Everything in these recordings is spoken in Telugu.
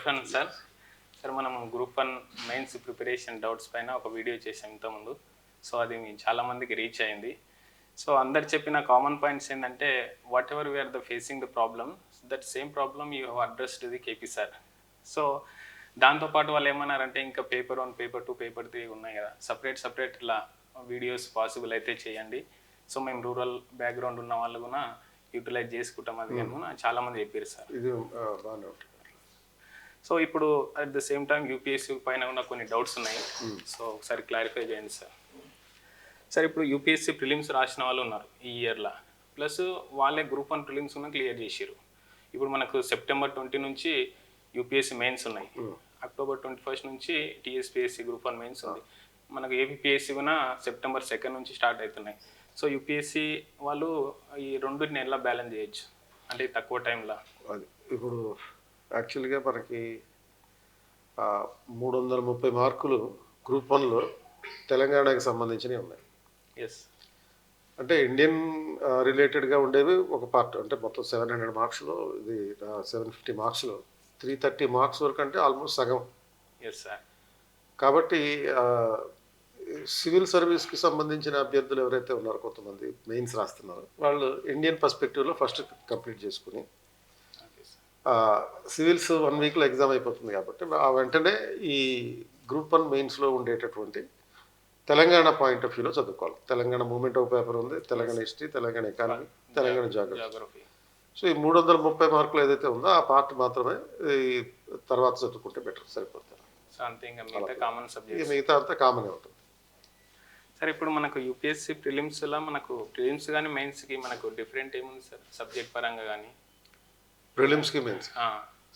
Afternoon sir. సార్ మనం గ్రూప్ 1 మెయిన్స్ ప్రిపరేషన్ డౌట్స్ పైన ఒక వీడియో చేసాం ఇంతకుముందు. సో అది చాలామందికి రీచ్ అయింది. సో అందరు చెప్పిన కామన్ పాయింట్స్ ఏంటంటే whatever we are the facing the problem that same problem you have addressed the KP sir. So దాంతోపాటు వాళ్ళు ఏమన్నారంటే ఇంకా పేపర్ 1, పేపర్ 2, పేపర్ 3 ఉన్నాయి కదా, సపరేట్ ఇలా వీడియోస్ పాసిబుల్ అయితే చేయండి. సో మేము రూరల్ బ్యాక్గ్రౌండ్ ఉన్న వాళ్ళు కూడా యూటిలైజ్ చేసుకుంటాం అది కానీ చాలామంది చెప్పారు సార్. ఇది బాగానే ఉంటుంది. సో ఇప్పుడు at the same time UPSC పైన ఉన్న కొన్ని డౌట్స్ ఉన్నాయి. సో ఒకసారి క్లారిఫై చేయండి సార్. సార్ ఇప్పుడు యూపీఎస్సీ ప్రిలిమ్స్ రాసిన వాళ్ళు ఉన్నారు ఈ ఇయర్లో, ప్లస్ వాళ్ళే గ్రూప్ 1 ప్రిలిమ్స్ ఉన్న క్లియర్ చేసారు. ఇప్పుడు మనకు సెప్టెంబర్ 20 నుంచి యూపీఎస్సీ మెయిన్స్ ఉన్నాయి, అక్టోబర్ 21 నుంచి టీఎస్పీఎస్సీ గ్రూప్ 1 మెయిన్స్ ఉంది, మనకు ఏపీఎస్సీ కూడా సెప్టెంబర్ 2 నుంచి స్టార్ట్ అవుతున్నాయి. సో యూపీఎస్సీ వాళ్ళు ఈ రెండింటిని ఎలా బ్యాలెన్స్ చేయొచ్చు అంటే తక్కువ టైంలో? అది ఇప్పుడు యాక్చువల్గా మనకి 330 మార్కులు గ్రూప్ 1లో తెలంగాణకి సంబంధించినవి ఉన్నాయి. ఎస్, అంటే ఇండియన్ రిలేటెడ్గా ఉండేవి ఒక పార్ట్. అంటే మొత్తం 700 మార్క్స్లో ఇది 750 మార్క్స్లో 330 మార్క్స్ వరకు అంటే ఆల్మోస్ట్ సగం. Yes sir. కాబట్టి సివిల్ సర్వీస్కి సంబంధించిన అభ్యర్థులు ఎవరైతే ఉన్నారో కొంతమంది మెయిన్స్ రాస్తున్నారో వాళ్ళు ఇండియన్ పర్స్పెక్టివ్లో ఫస్ట్ కంప్లీట్ చేసుకుని సివిల్స్ 1 వీక్లో ఎగ్జామ్ అయిపోతుంది కాబట్టి ఆ వెంటనే ఈ గ్రూప్ 1 మెయిన్స్లో ఉండేటటువంటి తెలంగాణ పాయింట్ ఆఫ్ వ్యూలో చదువుకోవాలి. తెలంగాణ మూమెంట్ ఒక పేపర్ ఉంది, Telangana history, Telangana economy, Telangana geography. So ఈ 330 మార్కులు ఏదైతే ఉందో ఆ పార్ట్ మాత్రమే ఈ తర్వాత చదువుకుంటే బెటర్, సరిపోతుంది. మిగతా అంతా కామనే ఉంటుంది. సార్ ఇప్పుడు మనకు యూపీఎస్సీ ప్రిలిమ్స్లో మనకు ప్రిలిమ్స్ కానీ మెయిన్స్కి మనకు డిఫరెంట్ ఏముంది సార్ సబ్జెక్ట్ పరంగా కానీ? ప్రిలిమ్స్కి మెయిన్స్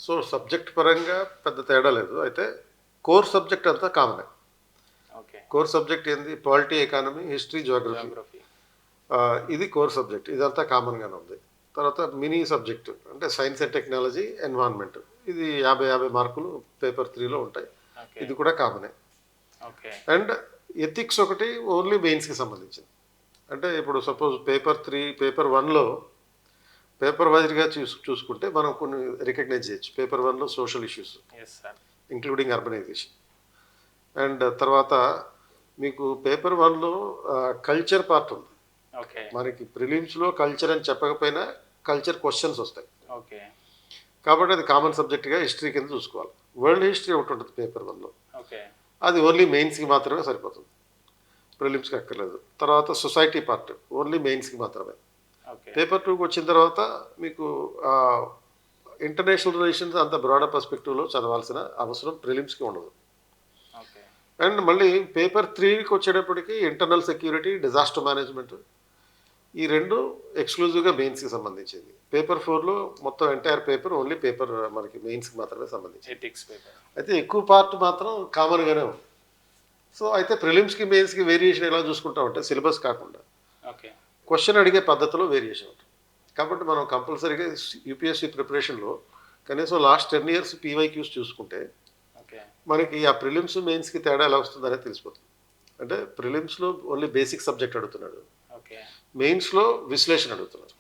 సో సబ్జెక్ట్ పరంగా పెద్ద తేడా లేదు. అయితే కోర్ సబ్జెక్ట్ అంతా కామనే. ఓకే, కోర్ సబ్జెక్ట్ ఏంది? Polity, economy, history, geography. ఇది కోర్ సబ్జెక్ట్, ఇదంతా కామన్గానే ఉంది. తర్వాత మినీ సబ్జెక్ట్ అంటే సైన్స్ అండ్ టెక్నాలజీ, ఎన్విరాన్మెంట్, ఇది 50 మార్కులు పేపర్ 3లో ఉంటాయి. ఇది కూడా కామనే. అండ్ ఎథిక్స్ ఒకటి ఓన్లీ మెయిన్స్కి సంబంధించింది. అంటే ఇప్పుడు సపోజ్ పేపర్ 1లో పేపర్ వైజ్గా చూసుకుంటే మనం కొన్ని రికగ్నైజ్ చేయొచ్చు. పేపర్ 1లో social issues including urbanization. And తర్వాత మీకు పేపర్ 1లో కల్చర్ పార్ట్ ఉంది. మనకి ప్రిలిమ్స్లో కల్చర్ అని చెప్పకపోయినా కల్చర్ క్వశ్చన్స్ వస్తాయి. కాబట్టి అది కామన్ సబ్జెక్ట్గా హిస్టరీ కింద చూసుకోవాలి. వరల్డ్ హిస్టరీ ఒకటి ఉంటుంది పేపర్ 1లో, అది ఓన్లీ మెయిన్స్కి మాత్రమే సరిపోతుంది, ప్రిలిమ్స్కి అక్కర్లేదు. తర్వాత సొసైటీ పార్ట్ ఓన్లీ మెయిన్స్కి మాత్రమే. పేపర్ 2కి వచ్చిన తర్వాత మీకు ఇంటర్నేషనల్ రిలేషన్స్ అంత బ్రాడర్ పర్స్పెక్టివ్లో చదవాల్సిన అవసరం ప్రిలిమ్స్కి ఉండదు. అండ్ మళ్ళీ పేపర్ 3కి వచ్చేటప్పటికి ఇంటర్నల్ సెక్యూరిటీ, డిజాస్టర్ మేనేజ్మెంట్, ఈ రెండు ఎక్స్క్లూజివ్గా మెయిన్స్కి సంబంధించింది. పేపర్ 4లో మొత్తం ఎంటైర్ పేపర్ ఓన్లీ పేపర్ మనకి మెయిన్స్కి మాత్రమే సంబంధించింది. ఎథిక్స్ పేపర్ అయితే ఎక్కువ పార్ట్ మాత్రం కామన్గానే ఉంది. సో అయితే ప్రిలిమ్స్కి మెయిన్స్కి వేరియేషన్ ఎలా చూసుకుంటామంటే సిలబస్ కాకుండా క్వశ్చన్ అడిగే పద్ధతిలో వేరియేషన్ ఉంటుంది. కాబట్టి మనం కంపల్సరీగా యూపీఎస్సీ ప్రిపరేషన్లో కనీసం లాస్ట్ 10 years పీవైక్యూస్ చూసుకుంటే మనకి ఆ ప్రిలిమ్స్ మెయిన్స్కి తేడా ఎలా వస్తుందనే తెలిసిపోతుంది. అంటే ప్రిలిమ్స్లో ఓన్లీ బేసిక్ సబ్జెక్ట్ అడుగుతున్నాడు, మెయిన్స్లో విశ్లేషణ అడుగుతున్నారు.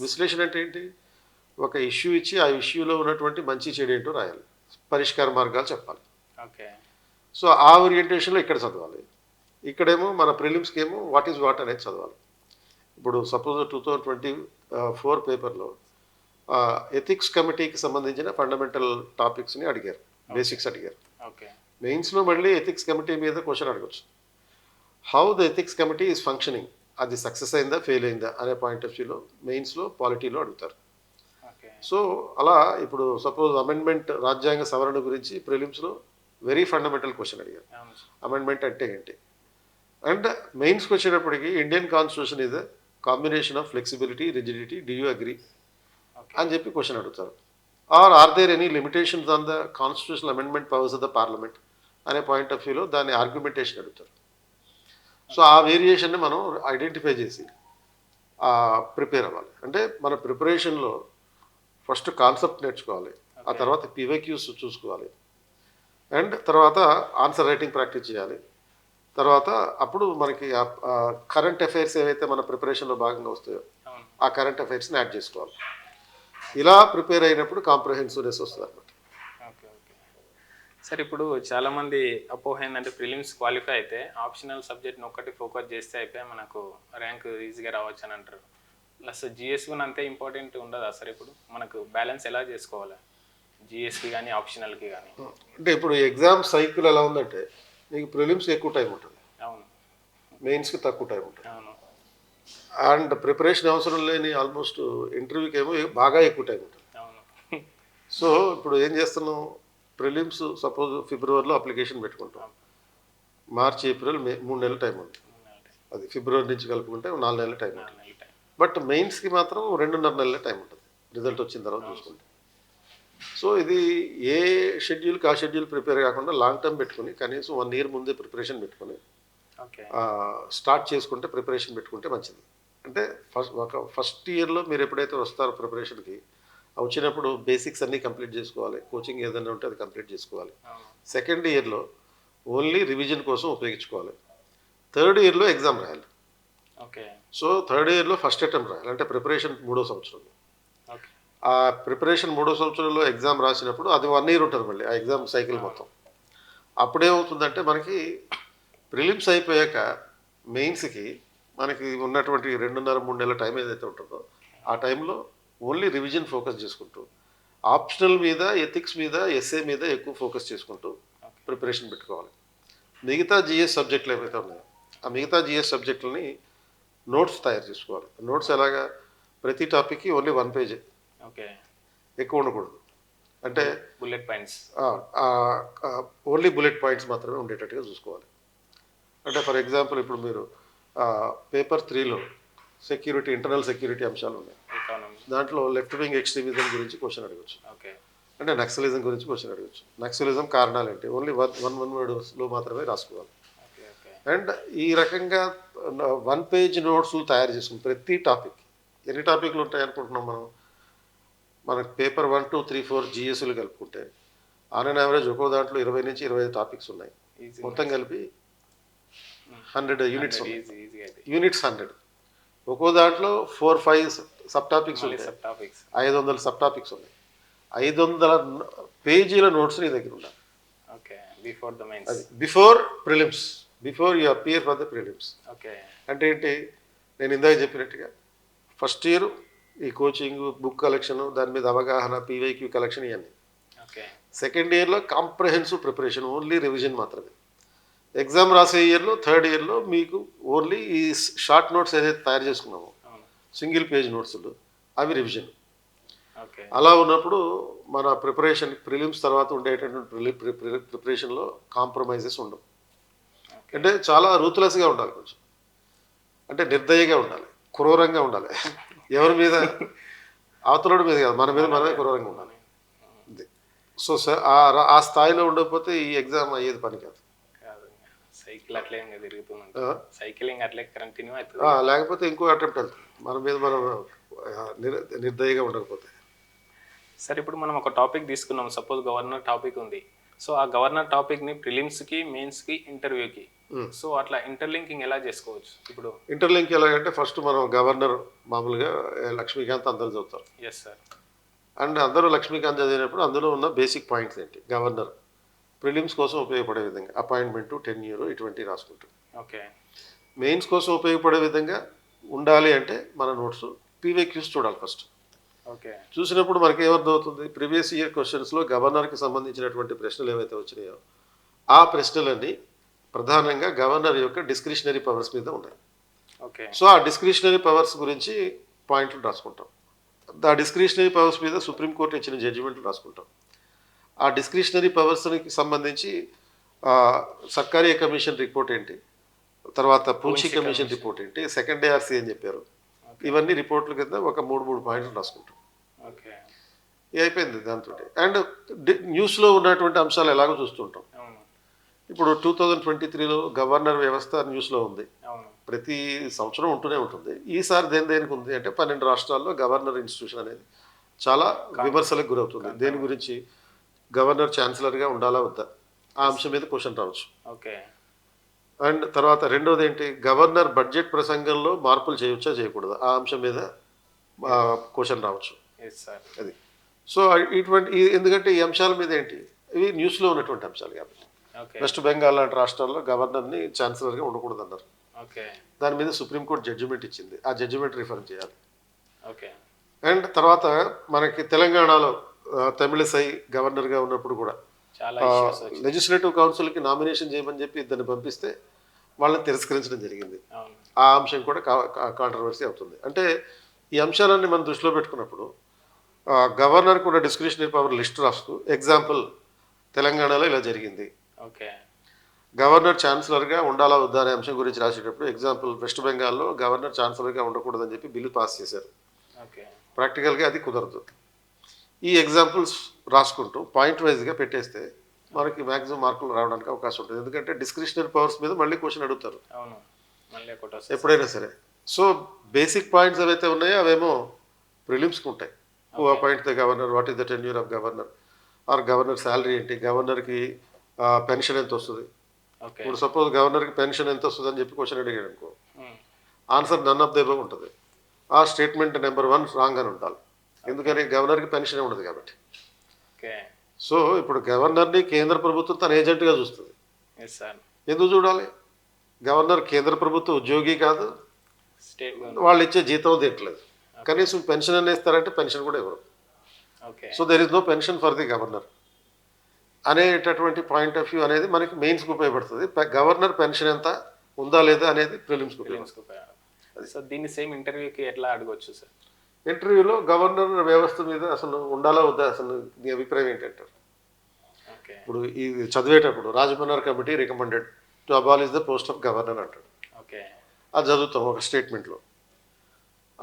విశ్లేషణ అంటే ఏంటి? ఒక ఇష్యూ ఇచ్చి ఆ ఇష్యూలో ఉన్నటువంటి మంచి చెడు ఏంటో రాయాలి, పరిష్కార మార్గాలు చెప్పాలి. సో ఆ ఓరియంటేషన్లో ఇక్కడ చదవాలి. ఇక్కడేమో మన ప్రిలిమ్స్కి ఏమో వాట్ ఈజ్ వాట్ అనేది చదవాలి. ఇప్పుడు సపోజ్ 2024 పేపర్లో ఎథిక్స్ కమిటీకి సంబంధించిన ఫండమెంటల్ టాపిక్స్ని అడిగారు, బేసిక్స్ అడిగారు. మెయిన్స్లో మళ్ళీ ఎథిక్స్ కమిటీ మీద క్వశ్చన్ అడగచ్చు. How the ethics committee is functioning, అది సక్సెస్ అయిందా ఫెయిల్ అయిందా అనే పాయింట్ ఆఫ్ వ్యూలో మెయిన్స్లో పాలిటీలో అడుగుతారు. సో అలా ఇప్పుడు సపోజ్ అమెండ్మెంట్, రాజ్యాంగ సవరణ గురించి ప్రిలిమ్స్లో వెరీ ఫండమెంటల్ క్వశ్చన్ అడిగారు, అమెండ్మెంట్ అంటే ఏంటి. అండ్ మెయిన్స్కి వచ్చేటప్పటికి Indian constitution is combination of flexibility, rigidity, do you agree అని చెప్పి క్వశ్చన్ అడుగుతారు. Are there any limitations on the constitutional amendment powers of the parliament అనే పాయింట్ ఆఫ్ వ్యూలో దాన్ని ఆర్గ్యుమెంటేషన్ అడుగుతారు. సో ఆ వేరియేషన్ని మనం ఐడెంటిఫై చేసి ప్రిపేర్ అవ్వాలి. అంటే మన ప్రిపరేషన్లో ఫస్ట్ కాన్సెప్ట్ నేర్చుకోవాలి, ఆ తర్వాత పీవైక్యూస్ చూసుకోవాలి, అండ్ తర్వాత ఆన్సర్ రైటింగ్ ప్రాక్టీస్ చేయాలి. తర్వాత అప్పుడు మనకి కరెంట్ అఫైర్స్ ఏవైతే మన ప్రిపరేషన్లో భాగంగా వస్తాయో ఆ కరెంట్ అఫైర్స్ని యాడ్ చేసుకోవాలి. ఇలా ప్రిపేర్ అయినప్పుడు కాంప్రహెన్సివ్నెస్ వస్తుంది అనమాట. ఓకే. సార్ ఇప్పుడు చాలామంది అపోహ ఏంటంటే ప్రిలిమ్స్ క్వాలిఫై అయితే ఆప్షనల్ సబ్జెక్ట్ని ఒక్కటి ఫోకస్ చేస్తే అయిపోయి మనకు ర్యాంక్ ఈజీగా రావచ్చు అని అంటారు. ప్లస్ జిఎస్ కూడా అంతే ఇంపార్టెంట్ ఉండదా సార్? ఇప్పుడు మనకు బ్యాలెన్స్ ఎలా చేసుకోవాలి జిఎస్కి కానీ ఆప్షనల్కి కానీ? అంటే ఇప్పుడు ఎగ్జామ్ సైకిల్ ఎలా ఉందంటే మీకు ప్రిలిమ్స్కి ఎక్కువ టైం ఉంటుంది, అవును మెయిన్స్కి తక్కువ టైం ఉంటుంది. అవును అండ్ ప్రిపరేషన్ అవసరం లేని ఆల్మోస్ట్ ఇంటర్వ్యూకి ఏమో బాగా ఎక్కువ టైం ఉంటుంది. అవును సో ఇప్పుడు ఏం చేస్తున్నాం, ప్రిలిమ్స్ సపోజ్ ఫిబ్రవరిలో అప్లికేషన్ పెట్టుకుంటాం, మార్చి ఏప్రిల్ మే 3 నెలల టైం ఉంది. అది ఫిబ్రవరి నుంచి కలుపుకుంటే 4 నెలల టైం ఉంటుంది. బట్ మెయిన్స్కి మాత్రం 2.5 నెలల టైం ఉంటుంది రిజల్ట్ వచ్చిన తర్వాత చూసుకుంటే. సో ఇది ఏ షెడ్యూల్కి ఆ షెడ్యూల్ ప్రిపేర్ కాకుండా లాంగ్ టర్మ్ పెట్టుకుని కనీసం 1 ఇయర్ ముందే ప్రిపరేషన్ పెట్టుకుని ఓకే స్టార్ట్ చేసుకుంటే ప్రిపరేషన్ పెట్టుకుంటే మంచిది. అంటే ఫస్ట్ ఇయర్లో మీరు ఎప్పుడైతే వస్తారో ప్రిపరేషన్కి వచ్చినప్పుడు బేసిక్స్ అన్నీ కంప్లీట్ చేసుకోవాలి, కోచింగ్ ఏదైనా ఉంటే అది కంప్లీట్ చేసుకోవాలి. సెకండ్ ఇయర్లో ఓన్లీ రివిజన్ కోసం ఉపయోగించుకోవాలి. థర్డ్ ఇయర్లో ఎగ్జామ్ రాయాలి. ఓకే సో థర్డ్ ఇయర్లో ఫస్ట్ అటెంప్ట్ రాయాలి, అంటే ప్రిపరేషన్ 3వ సంవత్సరంలో. ఓకే ఆ ప్రిపరేషన్ 3వ సంవత్సరంలో ఎగ్జామ్ రాసినప్పుడు అది 1 ఇయర్ ఉంటుంది మళ్ళీ ఆ ఎగ్జామ్ సైకిల్ మొత్తం. అప్పుడేమవుతుందంటే మనకి ప్రిలిమ్స్ అయిపోయాక మెయిన్స్కి మనకి ఉన్నటువంటి 2.5-3 నెలల టైం ఏదైతే ఉంటుందో ఆ టైంలో ఓన్లీ రివిజన్ ఫోకస్ చేసుకుంటూ ఆప్షనల్ మీద, ఎథిక్స్ మీద, ఎస్ఏ మీద ఎక్కువ ఫోకస్ చేసుకుంటూ ప్రిపరేషన్ పెట్టుకోవాలి. మిగతా జిఎస్ సబ్జెక్టులు ఏవైతే ఉన్నాయో ఆ మిగతా జిఎస్ సబ్జెక్టులని నోట్స్ తయారు చేసుకోవాలి. నోట్స్ ఎలాగా, ప్రతి టాపిక్కి ఓన్లీ 1 పేజే, ఓకే ఎక్కువ ఉండకూడదు. అంటే bullet points only bullet points మాత్రమే ఉండేటట్టుగా చూసుకోవాలి. అంటే ఫర్ ఎగ్జాంపుల్ ఇప్పుడు మీరు పేపర్ 3లో సెక్యూరిటీ, ఇంటర్నల్ సెక్యూరిటీ అంశాలు ఉన్నాయి. ఎకానమీ దాంట్లో లెఫ్ట్ వింగ్ ఎక్స్ట్రీమిజం గురించి క్వశ్చన్ అడగచ్చు, ఓకే అంటే నక్సలిజం గురించి క్వశ్చన్ అడగచ్చు. నక్సలిజం కారణాలు ఏంటి, ఓన్లీ వన్ వర్డ్స్లో మాత్రమే రాసుకోవాలి. ఓకే ఓకే అండ్ ఈ రకంగా 1 పేజ్ నోట్స్లు తయారు చేసుకుని ప్రతి టాపిక్, ఎన్ని టాపిక్లు ఉంటాయి అనుకుంటున్నాం మనం, మనకు పేపర్ 1, 2, 3, 4 జిఎస్లు కలుపుకుంటే ఆన్ అండ్ యావరేజ్ ఒక్కో దాంట్లో 20 నుంచి 25 టాపిక్స్ ఉన్నాయి. ఈజీ మొత్తం కలిపి 100 యూనిట్స్ ఉన్నాయి. ఈజీ ఈజీ అయితే యూనిట్స్ 100, ఒక్కో దాంట్లో 4-5 సబ్ టాపిక్స్ ఉంటాయి, సబ్ టాపిక్స్ 500 సబ్ టాపిక్స్ ఉన్నాయి. 500 పేజీల నోట్స్ నీ దగ్గర ఉండాలి. Okay before the mains. అది before prelims, before you appear for the prelims. Okay అంటే ఏంటి, నేను ఇందాక చెప్పినట్టుగా ఫస్ట్ ఇయర్ ఈ కోచింగ్, బుక్ కలెక్షన్, దాని మీద అవగాహన, పీవైక్యూ కలెక్షన్ ఇవన్నీ. ఓకే సెకండ్ ఇయర్లో కాంప్రహెన్సివ్ ప్రిపరేషన్, ఓన్లీ రివిజన్ మాత్రమే. ఎగ్జామ్ రాసే ఇయర్లో, థర్డ్ ఇయర్లో మీకు ఓన్లీ ఈ షార్ట్ నోట్స్ ఏదైతే తయారు చేసుకున్నామో అవును సింగిల్ పేజ్ నోట్స్లు అవి రివిజన్. ఓకే అలా ఉన్నప్పుడు మన ప్రిపరేషన్ ప్రిలిమ్స్ తర్వాత ఉండేటటువంటి ప్రిపరేషన్లో కాంప్రమైజెస్ ఉండవు. అంటే చాలా రూత్లెస్గా ఉండాలి, కొంచెం అంటే నిర్దయగా ఉండాలి, క్రూరంగా ఉండాలి. ఎవరి మీద, అవతలడి మీద కాదు, మన మీద మనమే క్రూరంగా ఉండాలి. సో ఆ స్థాయిలో ఉండకపోతే ఈ ఎగ్జామ్ అయ్యేది పని కాదు. సైకిల్ అట్లే ఇంకా తిరుగుతుంది, సైకిలింగ్ అట్లే కంటిన్యూ అవుతుంది. లేకపోతే ఇంకో అటెంప్ట్ వెళ్తుంది, మన మీద మనం నిర్దయగా ఉండకపోతే. సరే ఇప్పుడు మనం ఒక టాపిక్ తీసుకున్నాం, సపోజ్ గవర్నర్ టాపిక్ ఉంది. సో ఆ గవర్నర్ టాపిక్ని ప్రిలిమ్స్కి, మెయిన్స్కి, ఇంటర్వ్యూకి, సో అట్లా ఇంటర్లింకింగ్ ఎలా చేసుకోవచ్చు? ఇప్పుడు ఇంటర్లింక్ ఎలాగంటే ఫస్ట్ మనం గవర్నర్ మామూలుగా లక్ష్మీకాంత్ అందరూ చదువుతారు. Yes sir. అండ్ అందరూ లక్ష్మీకాంత్ చదివినప్పుడు అందులో ఉన్న బేసిక్ పాయింట్స్ ఏంటి, గవర్నర్ ప్రిలిమ్స్ కోసం ఉపయోగపడే విధంగా అపాయింట్మెంటు, టెన్యూర్ ఇటువంటి రాసుకుంటాం. ఓకే మెయిన్స్ కోసం ఉపయోగపడే విధంగా ఉండాలి అంటే మన నోట్స్ పీవైక్యూస్ చూడాలి ఫస్ట్. ఓకే చూసినప్పుడు మనకి ఏమర్థమవుతుంది, ప్రీవియస్ ఇయర్ క్వశ్చన్స్లో గవర్నర్కి సంబంధించినటువంటి ప్రశ్నలు ఏవైతే వచ్చినాయో ఆ ప్రశ్నలన్నీ ప్రధానంగా గవర్నర్ యొక్క డిస్క్రిషనరీ పవర్స్ మీద ఉన్నాయి. ఓకే సో ఆ డిస్క్రిషనరీ పవర్స్ గురించి పాయింట్లు రాసుకుంటాం. ఆ డిస్క్రిషనరీ పవర్స్ మీద సుప్రీంకోర్టు ఇచ్చిన జడ్జిమెంట్లు రాసుకుంటాం. ఆ డిస్క్రిషనరీ పవర్స్కి సంబంధించి సర్కారీ కమిషన్ రిపోర్ట్ ఏంటి, తర్వాత పూంచి కమిషన్ రిపోర్ట్ ఏంటి, సెకండ్ ARC ఏం చెప్పారు, ఇవన్నీ రిపోర్ట్ల కింద ఒక 3 పాయింట్లు రాసుకుంటాం. ఓకే అయిపోయింది దాంతో. అండ్ న్యూస్లో ఉన్నటువంటి అంశాలు ఎలాగో చూస్తుంటాం. అవును ఇప్పుడు 2023లో గవర్నర్ వ్యవస్థ న్యూస్లో ఉంది, అవును ప్రతి సంవత్సరం ఉంటూనే ఉంటుంది. ఈసారి దేనికి ఉంది అంటే 12 రాష్ట్రాల్లో గవర్నర్ ఇన్స్టిట్యూషన్ అనేది చాలా విమర్శలకు గురవుతుంది. దేని గురించి, గవర్నర్ ఛాన్సలర్గా ఉండాలా వద్దా, ఆ అంశం మీద క్వశ్చన్ రావచ్చు. ఓకే అండ్ తర్వాత రెండోది ఏంటి, గవర్నర్ బడ్జెట్ ప్రసంగంలో మార్పులు చేయవచ్చా చేయకూడదా, ఆ అంశం మీద క్వశ్చన్ రావచ్చు. Yes sir. అది సో ఇటువంటి ఎందుకంటే ఈ అంశాల మీద ఏంటి ఇవి న్యూస్లో ఉన్నటువంటి అంశాలు కాబట్టి. ఓకే వెస్ట్ బెంగాల్ లాంటి రాష్ట్రాల్లో గవర్నర్ని ఛాన్సలర్గా ఉండకూడదు అన్నారు. ఓకే దాని మీద సుప్రీంకోర్టు జడ్జిమెంట్ ఇచ్చింది. ఆ జడ్జిమెంట్ రిఫర్ చేయాలి. ఓకే అండ్ తర్వాత మనకి తెలంగాణలో తమిళసై గవర్నర్గా ఉన్నప్పుడు కూడా చాలా ఇష్యూస్ వచ్చాయి. లెజిస్లేటివ్ కౌన్సిల్కి నామినేషన్ చేయమని చెప్పి ఇద్దరిని పంపిస్తే వాళ్ళని తిరస్కరించడం జరిగింది. అవును ఆ అంశం కూడా కాంట్రవర్సీ అవుతుంది. అంటే ఈ అంశాలన్నీ మనం దృష్టిలో పెట్టుకున్నప్పుడు గవర్నర్ కూడా డిస్క్రిషనరీ పవర్ లిస్ట్ రాస్తూ ఎగ్జాంపుల్ తెలంగాణలో ఇలా జరిగింది, ఓకే గవర్నర్ ఛాన్సలర్గా ఉండాలా వద్దా అనే అంశం గురించి రాసేటప్పుడు ఎగ్జాంపుల్ వెస్ట్ బెంగాల్లో గవర్నర్ ఛాన్సలర్గా ఉండకూడదని చెప్పి బిల్లు పాస్ చేశారు. ఓకే ప్రాక్టికల్గా అది కుదరదు. ఈ ఎగ్జాంపుల్స్ రాసుకుంటూ పాయింట్ వైజ్గా పెట్టేస్తే మనకి మ్యాక్సిమం మార్కులు రావడానికి అవకాశం ఉంటుంది. ఎందుకంటే డిస్క్రిషనరీ పవర్స్ మీద మళ్ళీ క్వశ్చన్ అడుగుతారు అవును మళ్ళీ ఒకటి వస్తుంది. ఎప్పుడైనా సరే. సో బేసిక్ పాయింట్స్ ఏవైతే ఉన్నాయో అవేమో ప్రిలిమ్స్కి ఉంటాయి. Who appoint the governor, what is the tenure of governor, or governor salary ఏంటి, గవర్నర్కి పెన్షన్ ఎంత వస్తుంది. ఓకే ఇప్పుడు సపోజ్ గవర్నర్కి పెన్షన్ ఎంత వస్తుంది అని చెప్పి క్వశ్చన్ అడిగాడు అనుకో, um, answer none of the above ఉంటుంది. ఆ స్టేట్మెంట్ నెంబర్ 1 రాంగ్ అని ఉండాలి. ఎందుకని గవర్నర్కి పెన్షన్ ఉండదు కాబట్టి. ఓకే సో ఇప్పుడు గవర్నర్ని కేంద్ర ప్రభుత్వం తన ఏజెంట్గా చూస్తుంది. ఎస్ సార్ ఎందుకు చూడాలి? గవర్నర్ కేంద్ర ప్రభుత్వ ఉద్యోగి కాదు, స్టేట్ వాళ్ళు ఇచ్చే జీతం తింటలేదు. కనీసం పెన్షన్ అని ఇస్తారంటే పెన్షన్ కూడా ఇవ్వరు. Okay so there is no pension for the governor అనేటటువంటి పాయింట్ ఆఫ్ వ్యూ అనేది మనకి మెయిన్స్కి ఉపయోగపడుతుంది. గవర్నర్ పెన్షన్ ఎంత ఉందా లేదా అనేది ప్రిలిమ్స్కి ఉపయోగపడుతుంది. ఫిలిమ్స్కి సో దీన్ని సేమ్ ఇంటర్వ్యూకి ఎట్లా అడగొచ్చు సార్? ఇంటర్వ్యూలో గవర్నర్ వ్యవస్థ మీద అసలు ఉండాలా వద్దా, అసలు నీ అభిప్రాయం ఏంటంటారు. ఓకే ఇప్పుడు ఇది చదివేటప్పుడు Rajamannar committee recommended to abolish the post of governor అంటాడు. ఓకే అది చదువుతాం ఒక స్టేట్మెంట్లో.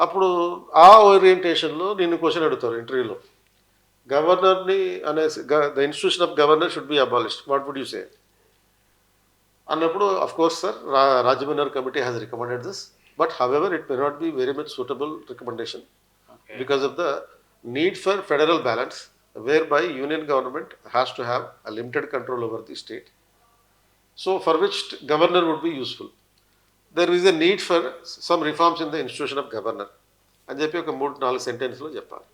అప్పుడు ఆ ఓరియంటేషన్లో నిన్ను క్వశ్చన్ అడుగుతారు ఇంటర్వ్యూలో, గవర్నర్ని అనేసి the institution of governor should be abolished, what would you say అన్నప్పుడు of course sir Rajamannar committee has recommended this, but however it may not be very much suitable recommendation okay because of the need for federal balance whereby union government has to have a limited control over the state, so for which governor would be useful. There is a need for some reforms in the institution of governor అని చెప్పి ఒక 3-4 సెంటెన్స్లో చెప్పాలి.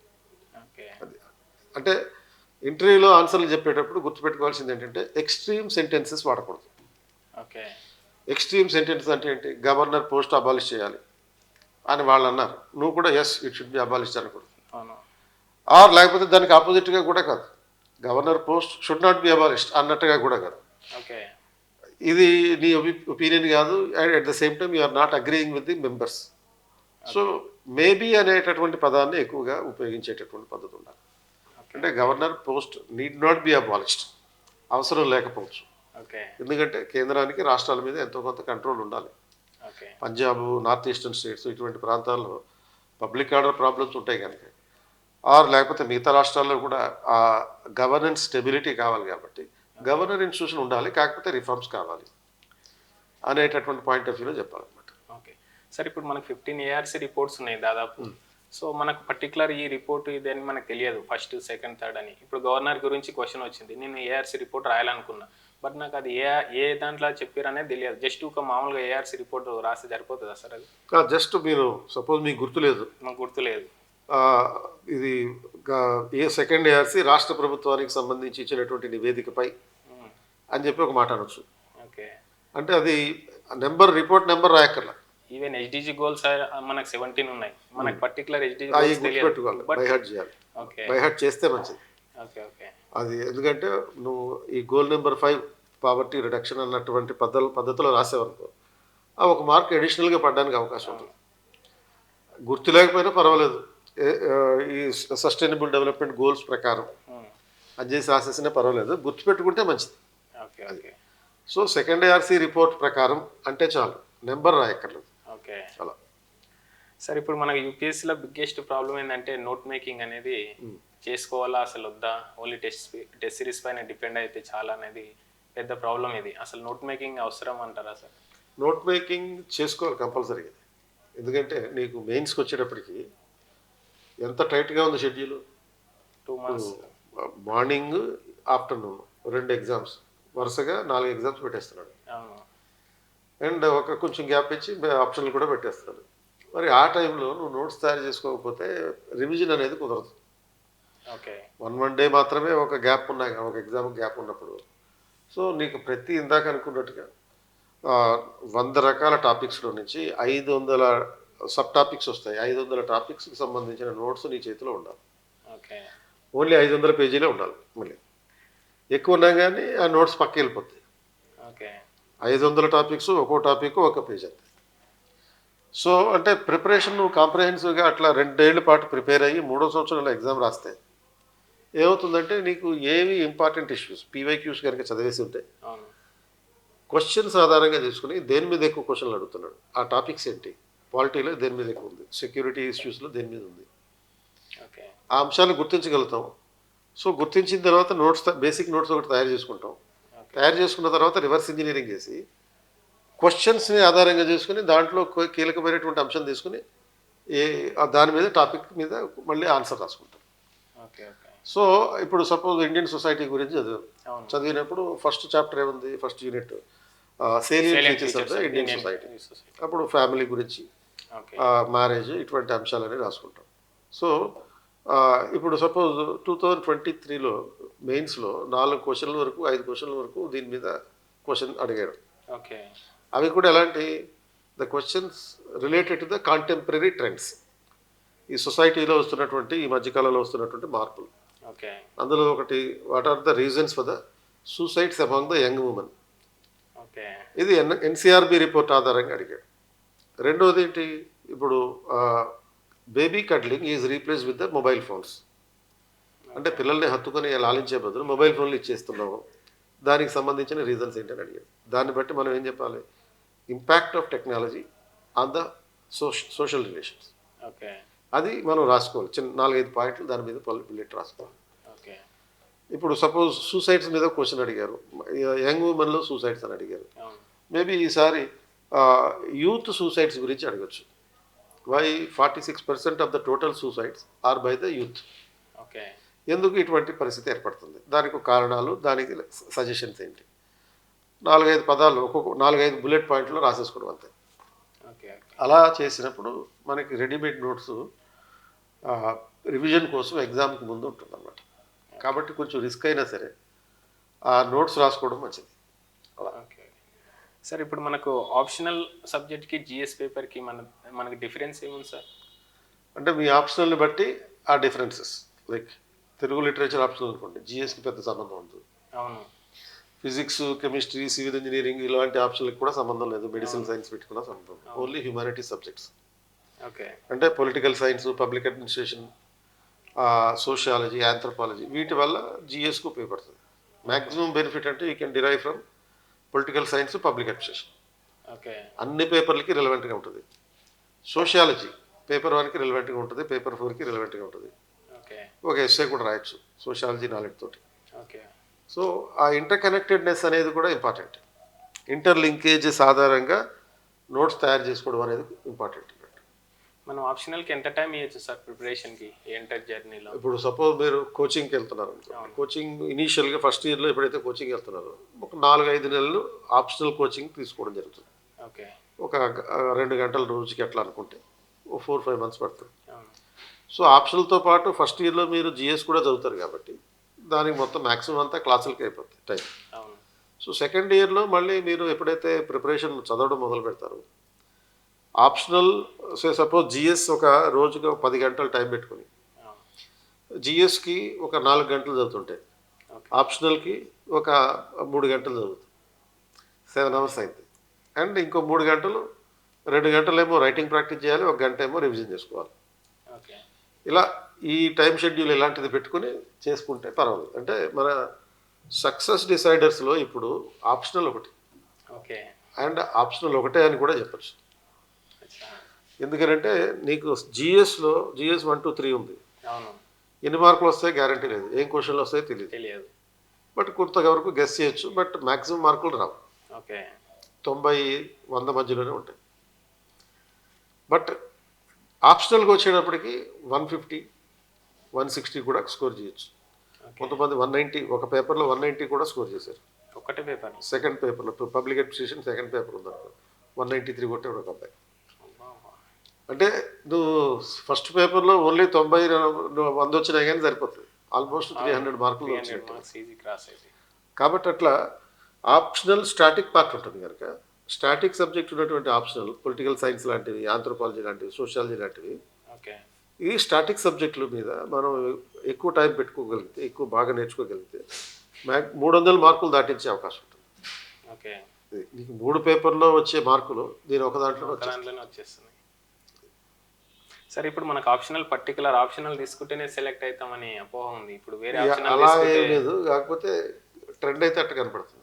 ఓకే అంటే ఇంటర్వ్యూలో ఆన్సర్లు చెప్పేటప్పుడు గుర్తుపెట్టుకోవాల్సింది ఏంటంటే ఎక్స్ట్రీమ్ సెంటెన్సెస్ వాడకూడదు. ఓకే ఎక్స్ట్రీమ్ సెంటెన్స్ అంటే ఏంటి, గవర్నర్ పోస్ట్ అబాలిష్ చేయాలి అని వాళ్ళు అన్నారు, నువ్వు కూడా yes it should be abolish అనకూడదు. అవును ఆర్ లేకపోతే దానికి ఆపోజిట్గా కూడా కాదు, governor post should not be abolished అన్నట్టుగా కూడా కాదు. ఓకే ఇది నీ ఒపీనియన్ కాదు, and at the same time you're not agreeing with the members. So maybe అనేటటువంటి పదాన్ని ఎక్కువగా ఉపయోగించేటటువంటి పద్ధతి ఉండాలి. అంటే governor post need not be abolished, అవసరం లేకపోవచ్చు. ఓకే ఎందుకంటే కేంద్రానికి రాష్ట్రాల మీద ఎంతో కొంత కంట్రోల్ ఉండాలి. Okay Punjab, north eastern states ఇటువంటి ప్రాంతాల్లో పబ్లిక్ ఆర్డర్ ప్రాబ్లమ్స్ ఉంటాయి కనుక, ఆర్ లేకపోతే మిగతా రాష్ట్రాల్లో కూడా ఆ గవర్నెన్స్ స్టెబిలిటీ కావాలి కాబట్టి గవర్నర్ ఇన్స్టిట్యూషన్ ఉండాలి, కాకపోతే రిఫార్మ్స్ కావాలి అనేటటువంటి పాయింట్ ఆఫ్ వ్యూలో చెప్పాలన్నమాట. ఓకే సార్ ఇప్పుడు మనకు 15 ఏఆర్సీ రిపోర్ట్స్ ఉన్నాయి దాదాపు. సో మనకు పర్టికులర్ ఈ రిపోర్ట్ ఇదని మనకు తెలియదు, ఫస్ట్ సెకండ్ థర్డ్ అని. ఇప్పుడు గవర్నర్ గురించి క్వశ్చన్ వచ్చింది, నేను ఏఆర్సీ రిపోర్ట్ రాయాలనుకున్నా, బట్ నాకు అది ఏ దాంట్లో చెప్పారనేది తెలియదు. జస్ట్ ఒక మామూలుగా ఏఆర్సీ రిపోర్ట్ రాస్తే సరిపోతుందా సార్? అది జస్ట్ మీరు సపోజ్ మీకు గుర్తులేదు, నాకు గుర్తులేదు, ఇది ఏ సెకండ్ ఏఆర్సీ రాష్ట్ర ప్రభుత్వానికి సంబంధించి ఇచ్చినటువంటి నివేదికపై అని చెప్పి ఒక మాట అనొచ్చు. ఓకే అంటే అది రిపోర్ట్ నెంబర్ రాయక్కర్లా. ఈవెన్ హెచ్డిజి గోల్స్ మనకు 17 ఉన్నాయి, మనకు పర్టికులర్ హెచ్డిజి అవి గోల్స్ తెలియదు. గుర్తుపెట్టుకోవాలి, బై హార్ట్ చేయాలి. ఓకే బై హార్ట్ చేస్తే మంచిది ఓకే ఓకే అది. ఎందుకంటే నువ్వు ఈ గోల్ నెంబర్ 5 పావర్టీ రిడక్షన్ అన్నటువంటి పద్ధతిలో రాసేవనుకో, ఆ ఒక మార్క్ అడిషనల్గా పడడానికి అవకాశం ఉంటుంది. గుర్తు లేకపోయినా పర్వాలేదు, ఈ సస్టైనబుల్ డెవలప్మెంట్ గోల్స్ ప్రకారం అది చేసి రాసేసినా పర్వాలేదు, గుర్తుపెట్టుకుంటే మంచిది. Okay okay so second ARC report ప్రకారం అంటే చాలు, నెంబర్ రాయక్కర్లేదు. ఓకే అలా సార్ ఇప్పుడు మనకి యూపీఎస్సీలో బిగ్గెస్ట్ ప్రాబ్లం ఏంటంటే నోట్ మేకింగ్ అనేది చేసుకోవాలా అసలు వద్దా, ఓన్లీ టెస్ట్ సిరీస్ పైన డిపెండ్ అయితే చాలా అనేది పెద్ద ప్రాబ్లం. ఇది అసలు నోట్ మేకింగ్ అవసరం అంటారా సార్? నోట్ మేకింగ్ చేసుకోవాలి కంపల్సరీగా. ఎందుకంటే నీకు మెయిన్స్కి వచ్చేటప్పటికి ఎంత టైట్గా ఉంది schedule. 2 months morning afternoon 2 exams, వరుసగా 4 ఎగ్జామ్స్ పెట్టేస్తున్నాడు. అవును అండ్ ఒక కొంచెం గ్యాప్ ఇచ్చి ఆప్షన్లు కూడా పెట్టేస్తున్నాడు. మరి ఆ టైంలో నువ్వు నోట్స్ తయారు చేసుకోకపోతే రివిజన్ అనేది కుదరదు. ఓకే. వన్ డే మాత్రమే ఒక గ్యాప్ ఉన్నాయి, ఒక ఎగ్జామ్ గ్యాప్ ఉన్నప్పుడు. సో నీకు ప్రతి ఇందాక అనుకున్నట్టుగా 100 రకాల టాపిక్స్లో నుంచి 500 సబ్ టాపిక్స్ వస్తాయి. 500 టాపిక్స్కి సంబంధించిన నోట్స్ నీ చేతిలో ఉండాలి. ఓకే. ఓన్లీ 500 పేజీలే ఉండాలి. మళ్ళీ ఎక్కువ ఉన్నా కానీ ఆ నోట్స్ పక్క వెళ్ళిపోతాయి. ఓకే. 500 టాపిక్స్, ఒక్కో టాపిక్ ఒక పేజ్ అంతే. సో అంటే ప్రిపరేషన్ నువ్వు కాంప్రహెన్సివ్గా అట్లా 2 ఏళ్ల పాటు ప్రిపేర్ అయ్యి 3వ సంవత్సరంలో ఎగ్జామ్ రాస్తే ఏమవుతుందంటే నీకు ఏవి ఇంపార్టెంట్ ఇష్యూస్ పీవైక్యూస్ కనుక చదివేసి ఉంటే అవును. క్వశ్చన్స్ ఆధారంగా తీసుకుని దేని మీద ఎక్కువ క్వశ్చన్లు అడుగుతున్నాడు, ఆ టాపిక్స్ ఏంటి, పాలిటీలో దేని మీద ఎక్కువ ఉంది, సెక్యూరిటీ ఇష్యూస్లో దేని మీద ఉంది, ఓకే. ఆ అంశాలను గుర్తించగలుగుతాం. సో గుర్తించిన తర్వాత నోట్స్, బేసిక్ నోట్స్ ఒకటి తయారు చేసుకుంటాం. ఓకే. తయారు చేసుకున్న తర్వాత రివర్స్ ఇంజనీరింగ్ చేసి క్వశ్చన్స్ని ఆధారంగా చేసుకుని దాంట్లో కీలకమైనటువంటి అంశం తీసుకుని దాని మీద టాపిక్ మీద మళ్ళీ ఆన్సర్ రాసుకుంటాం. ఓకే. ఓకే. సో ఇప్పుడు సపోజ్ ఇండియన్ సొసైటీ గురించి అవును. చదివినప్పుడు ఫస్ట్ చాప్టర్ ఏముంది, first unit salient Salient features of the features of Indian Indian society. society. అప్పుడు ఫ్యామిలీ గురించి, ఓకే. మ్యారేజ్, ఇటువంటి అంశాలని రాసుకుంటాం. సో ఇప్పుడు సపోజ్ 2023లో మెయిన్స్లో 4 క్వశ్చన్ల వరకు 5 క్వశ్చన్ల వరకు దీని మీద క్వశ్చన్ అడిగారు. ఓకే. అవి కూడా ఎలాంటి, the questions related to the contemporary trends, ఈ సొసైటీలో వస్తున్నటువంటి, ఈ మధ్యకాలంలో వస్తున్నటువంటి మార్పులు. ఓకే. అందులో ఒకటి, what are the reasons for the suicides among the young women. Okay. ఇది ఎన్సీఆర్బి రిపోర్ట్ ఆధారంగా అడిగాడు. రెండవది ఏంటి, ఇప్పుడు baby cuddling is replace with the mobile phones. అంటే పిల్లల్ని హత్తుకొని లాలించే బదులు మొబైల్ ఫోన్లు ఇచ్చేస్తున్నాము, దానికి సంబంధించిన రీజన్స్ ఏంటని అడిగాడు. దాన్ని బట్టి మనం ఏం చెప్పాలి, impact of technology on the social relations, okay. అది మనం రాసుకోవాలి. చిన్న 4-5 పాయింట్లు దాని మీద బుల్లెట్ రాసుకోవాలి. ఓకే. ఇప్పుడు సపోజ్ సూసైడ్స్ మీద క్వశ్చన్ అడిగారు, యంగ్ ఉమెన్లో సూసైడ్స్ అని అడిగారు. అవును. మేబీ ఈసారి యూత్ సూసైడ్స్ గురించి అడగచ్చు. Why 46% of the total suicides are by the youth. Okay. ఎందుకు ఇటువంటి పరిస్థితి ఏర్పడుతుంది, దానికి కారణాలు, దానికి సజెషన్స్ ఏంటి, 4-5 పదాలు, ఒక్కొక్క 4-5 బుల్లెట్ పాయింట్లో రాసేసుకోవడం అంతే. ఓకే. అలా చేసినప్పుడు మనకి రెడీమేడ్ నోట్స్ రివిజన్ కోసం ఎగ్జామ్కి ముందు ఉంటుంది అన్నమాట. కాబట్టి కొంచెం రిస్క్ అయినా సరే ఆ నోట్స్ రాసుకోవడం మంచిది. ఓకే. సార్ ఇప్పుడు మనకు ఆప్షనల్ సబ్జెక్ట్కి జిఎస్ పేపర్కి మనకి డిఫరెన్స్ ఏముంది సార్? అంటే మీ ఆప్షనల్ని బట్టి ఆ differences, like Telugu literature optional అనుకోండి, జిఎస్కి పెద్ద సంబంధం ఉంటుంది. అవును. ఫిజిక్స్, కెమిస్ట్రీ, సివిల్ ఇంజనీరింగ్ ఇలాంటి ఆప్షన్లకు కూడా సంబంధం లేదు. మెడిసిన్ సైన్స్ పెట్టుకున్న సంబంధం, ఓన్లీ హ్యూమానిటీ సబ్జెక్ట్స్. ఓకే. అంటే political science, public administration, sociology, anthropology, వీటి వల్ల జిఎస్కు ఉపయోగపడుతుంది. మ్యాక్సిమం బెనిఫిట్ అంటే you can derive from political science, public administration. Okay. అన్ని పేపర్లకి రిలవెంట్గా ఉంటుంది. సోషియాలజీ పేపర్ 1కి రిలవెంట్గా ఉంటుంది, పేపర్ 4కి రిలవెంట్గా ఉంటుంది. ఓకే. ఒక ఎస్సే కూడా రాయొచ్చు సోషియాలజీ నాలెడ్జ్ తోటి. ఓకే. సో ఆ ఇంటర్ కనెక్టెడ్నెస్ అనేది కూడా ఇంపార్టెంట్. ఇంటర్ లింకేజెస్ ఆధారంగా నోట్స్ తయారు చేసుకోవడం అనేది ఇంపార్టెంట్. మనం ఆప్షనల్కి ఎంత టైం ఇవ్వచ్చు సార్ ప్రిపరేషన్కి ఇంటర్ జర్నీలో? ఇప్పుడు సపోజ్ మీరు కోచింగ్కి వెళ్తున్నారు అనుకో, కోచింగ్ ఇనీషియల్గా ఫస్ట్ ఇయర్లో ఎప్పుడైతే కోచింగ్ వెళ్తున్నారో ఒక 4-5 నెలలు ఆప్షనల్ కోచింగ్ తీసుకోవడం జరుగుతుంది. ఓకే. ఒక 2 గంటల రోజుకి అట్లా అనుకుంటే ఓ 4-5 మంత్స్ పడుతుంది. అవును. సో ఆప్షనల్తో పాటు ఫస్ట్ ఇయర్లో మీరు జిఎస్ కూడా చదువుతారు కాబట్టి దానికి మొత్తం మ్యాక్సిమం అంతా క్లాసులకి అయిపోతుంది టైం. అవును. సో సెకండ్ ఇయర్లో మళ్ళీ మీరు ఎప్పుడైతే ప్రిపరేషన్ చదవడం మొదలు పెడతారో, ఆప్షనల్ సపోజ్ జిఎస్ ఒక రోజుగా 10 గంటలు టైం పెట్టుకుని జిఎస్కి ఒక 4 గంటలు చదువుతుంటే ఆప్షనల్కి ఒక 3 గంటలు చదువుతుంది, 7 అవర్స్ అయింది. అండ్ ఇంకో 3 గంటలు, 2 గంటలేమో రైటింగ్ ప్రాక్టీస్ చేయాలి, 1 గంట ఏమో రివిజన్ చేసుకోవాలి. ఓకే. ఇలా ఈ టైం షెడ్యూల్ ఇలాంటిది పెట్టుకుని చేసుకుంటే పర్వాలేదు. అంటే మన సక్సెస్ డిసైడర్స్లో ఇప్పుడు ఆప్షనల్ ఒకటి, ఓకే. అండ్ ఆప్షనల్ ఒకటే అని కూడా చెప్పచ్చు. ఎందుకంటే నీకు జిఎస్లో జిఎస్ 1, 2, 3 ఉంది. అవును. ఎన్ని మార్కులు వస్తాయో గ్యారంటీ లేదు, ఏం క్వశ్చన్లు వస్తాయో తెలియదు. బట్ కొంతవరకు గెస్ చేయొచ్చు, బట్ మ్యాక్సిమం మార్కులు రావు. ఓకే. 90-100 మధ్యలోనే ఉంటాయి. బట్ ఆప్షనల్కి వచ్చేటప్పటికి 150, 160 కూడా స్కోర్ చేయొచ్చు. కొంతమంది 190, ఒక పేపర్లో 190 కూడా స్కోర్ చేశారు. ఒకటే పేపర్, సెకండ్ పేపర్లో పబ్లిక్ అడ్మినిస్ట్రేషన్ సెకండ్ పేపర్ ఉందనుకో 193 కొట్టాడు ఒక అబ్బాయి. అంటే నువ్వు ఫస్ట్ పేపర్లో ఓన్లీ 90, 100 వచ్చినా కానీ సరిపోతుంది. ఆల్మోస్ట్ 300 మార్కులు 300 వచ్చినట్టు. మార్క్స్ ఈజీ క్రాస్ అయితే. కాబట్టి అట్లా ఆప్షనల్ స్టాటిక్ పార్ట్ ఉంటుంది కనుక స్టాటిక్ సబ్జెక్ట్ ఉన్నటువంటి ఆప్షనల్ పొలిటికల్ సైన్స్ లాంటివి, ఆంథ్రోపాలజీ లాంటివి, సోషియాలజీ లాంటివి, ఓకే. ఈ స్టాటిక్ సబ్జెక్టుల మీద మనం ఎక్కువ టైం పెట్టుకోగలిగితే, ఎక్కువ బాగా నేర్చుకోగలిగితే 300 మార్కులు దాటించే అవకాశం ఉంటుంది. ఓకే. నీకు 3 పేపర్లో వచ్చే మార్కులు దీని ఒక దాంట్లోనే దాంట్లోనే వచ్చేస్తున్నాయి. సరే ఇప్పుడు మనకు పర్టికులర్ ఆప్షనల్ తీసుకుంటేనే సెలెక్ట్ అవుతామని అపోహ ఉంది. ఇప్పుడు వేరే ఆప్షనల్ అలా ఏం లేదు, కాకపోతే ట్రెండ్ అయితే అట్ట కనపడుతుంది.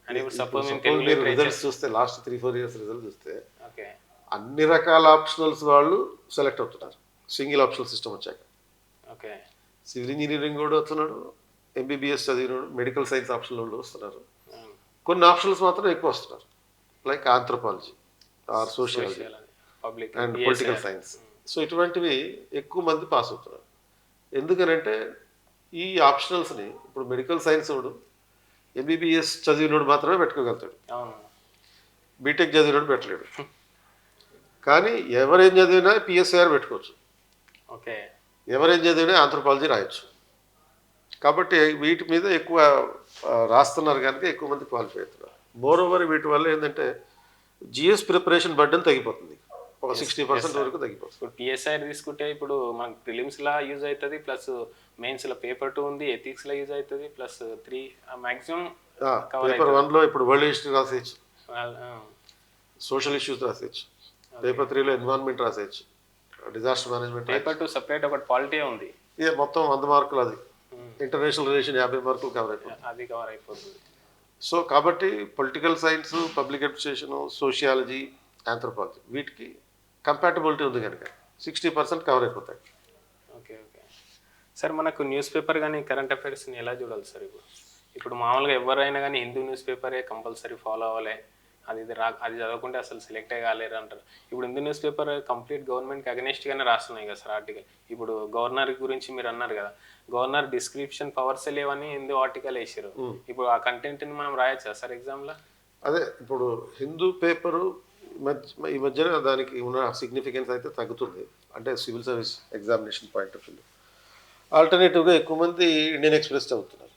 అని ఇప్పుడు సపోజ్ మీరు రిజల్ట్స్ చూస్తే లాస్ట్ 3-4 ఇయర్స్ రిజల్ట్ చూస్తే ఓకే అన్ని రకాల ఆప్షనల్స్ వాళ్ళు సెలెక్ట్ అవుతున్నారు సింగిల్ ఆప్షనల్ సిస్టమ్ వచ్చాక. ఓకే. సివిల్ ఇంజనీరింగ్ కూడా వస్తున్నాడు, ఎంబీబీఎస్ చదివినాడు, మెడికల్ సైన్స్ ఆప్షనల్ వాళ్ళు వస్తున్నారు. కొన్ని ఆప్షనల్స్ మాత్రం ఎక్కువ వస్తున్నారు, like anthropology are sociology and political science. So ఇటువంటివి ఎక్కువ మంది పాస్ అవుతున్నారు. ఎందుకనంటే ఈ ఆప్షనల్స్ని ఇప్పుడు మెడికల్ సైన్స్ వాడు ఎంబీబీఎస్ చదివినోడు మాత్రమే పెట్టుకోగలుగుతాడు, బీటెక్ చదివినోడు పెట్టలేడు. కానీ ఎవరేం చదివినా పిఎస్ఐఆర్ పెట్టుకోవచ్చు, ఓకే. ఎవరేం చదివినా ఆంథ్రోపాలజీ రాయొచ్చు. కాబట్టి వీటి మీద ఎక్కువ రాస్తున్నారు కనుక ఎక్కువ మంది క్వాలిఫై అవుతున్నారు. మోర్ ఓవర్ వీటి వల్ల ఏంటంటే జిఎస్ ప్రిపరేషన్ బర్డెన్ తగ్గిపోతుంది, ఒక 60% వరకు తగ్గిపోతుంది. ఇప్పుడు పిఎస్ఐఆర్ తీసుకుంటే ఇప్పుడు మనకు ప్రిలిమ్స్లా యూజ్ అవుతుంది, ప్లస్ మెయిన్స్లో పేపర్ 2 ఉంది, ఎథిక్స్లో యూజ్ అవుతుంది, ప్లస్ 3 మ్యాక్సిమం పేపర్ 1లో ఇప్పుడు వరల్డ్ హిస్టరీ రాసేయచ్చు, సోషల్ ఇష్యూస్ రాసేయచ్చు. పేపర్ 3లో ఎన్విరాన్మెంట్ రాసేయచ్చు, డిజాస్టర్ మేనేజ్మెంట్. పేపర్ 2 సపరేట్ ఒకటి పాలిటీ ఉంది, ఇదే మొత్తం 100 మార్కులు. అది ఇంటర్నేషనల్ రిలేషన్ 50 మార్కులు కవర్ అయిపోతుంది, అది కవర్ అయిపోతుంది. సో కాబట్టి political science, public administration, sociology, anthropology వీటికి కంపాటబిలిటీ ఉంది కనుక 60% కవర్ అయిపోతాయి. ఓకే. ఓకే సార్, మనకు న్యూస్ పేపర్ కానీ కరెంట్ అఫైర్స్ని ఎలా చూడాలి సార్? ఇప్పుడు మామూలుగా ఎవరైనా కానీ హిందూ న్యూస్ పేపరే కంపల్సరీ ఫాలో అవ్వాలి, అది చదవకుంటే అసలు సెలెక్టే కాలేరు అంటారు. ఇప్పుడు హిందూ న్యూస్ పేపర్ కంప్లీట్ గవర్నమెంట్కి అగెనిస్ట్గానే రాస్తున్నాయి కదా సార్ ఆర్టికల్. ఇప్పుడు గవర్నర్ గురించి మీరు అన్నారు కదా, గవర్నర్ డిస్క్రిప్షన్ పవర్స్ లేవని హిందూ ఆర్టికల్ వేసారు. ఇప్పుడు ఆ కంటెంట్ని మనం రాయొచ్చా సార్ ఎగ్జామ్లో? అదే ఇప్పుడు హిందూ పేపరు ఈ మధ్యన దానికి ఉన్న సిగ్నిఫికెన్స్ అయితే తగ్గుతుంది, అంటే civil service examination point of view. ఆల్టర్నేటివ్గా ఎక్కువ మంది ఇండియన్ ఎక్స్ప్రెస్ చదువుతున్నారు.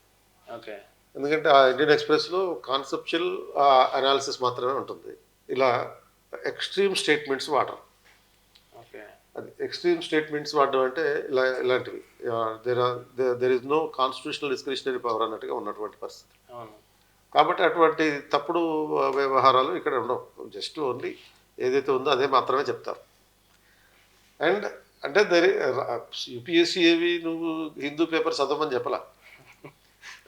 ఓకే. ఎందుకంటే ఆ ఇండియన్ ఎక్స్ప్రెస్లో కాన్సెప్చువల్ అనాలిసిస్ మాత్రమే ఉంటుంది, ఇలా ఎక్స్ట్రీమ్ స్టేట్మెంట్స్ వాడరు. ఓకే. అది ఎక్స్ట్రీమ్ స్టేట్మెంట్స్ వాడడం అంటే ఇలాంటివి there is no constitutional discretionary power అన్నట్టుగా ఉన్నటువంటి పరిస్థితి. కాబట్టి అటువంటి తప్పుడు వ్యవహారాలు ఇక్కడ ఉండవు, జస్ట్ ఓన్లీ ఏదైతే ఉందో అదే మాత్రమే చెప్తారు. అండ్ అంటే యూపీఎస్సీ ఏవి నువ్వు హిందూ పేపర్ చదవమని చెప్పలా,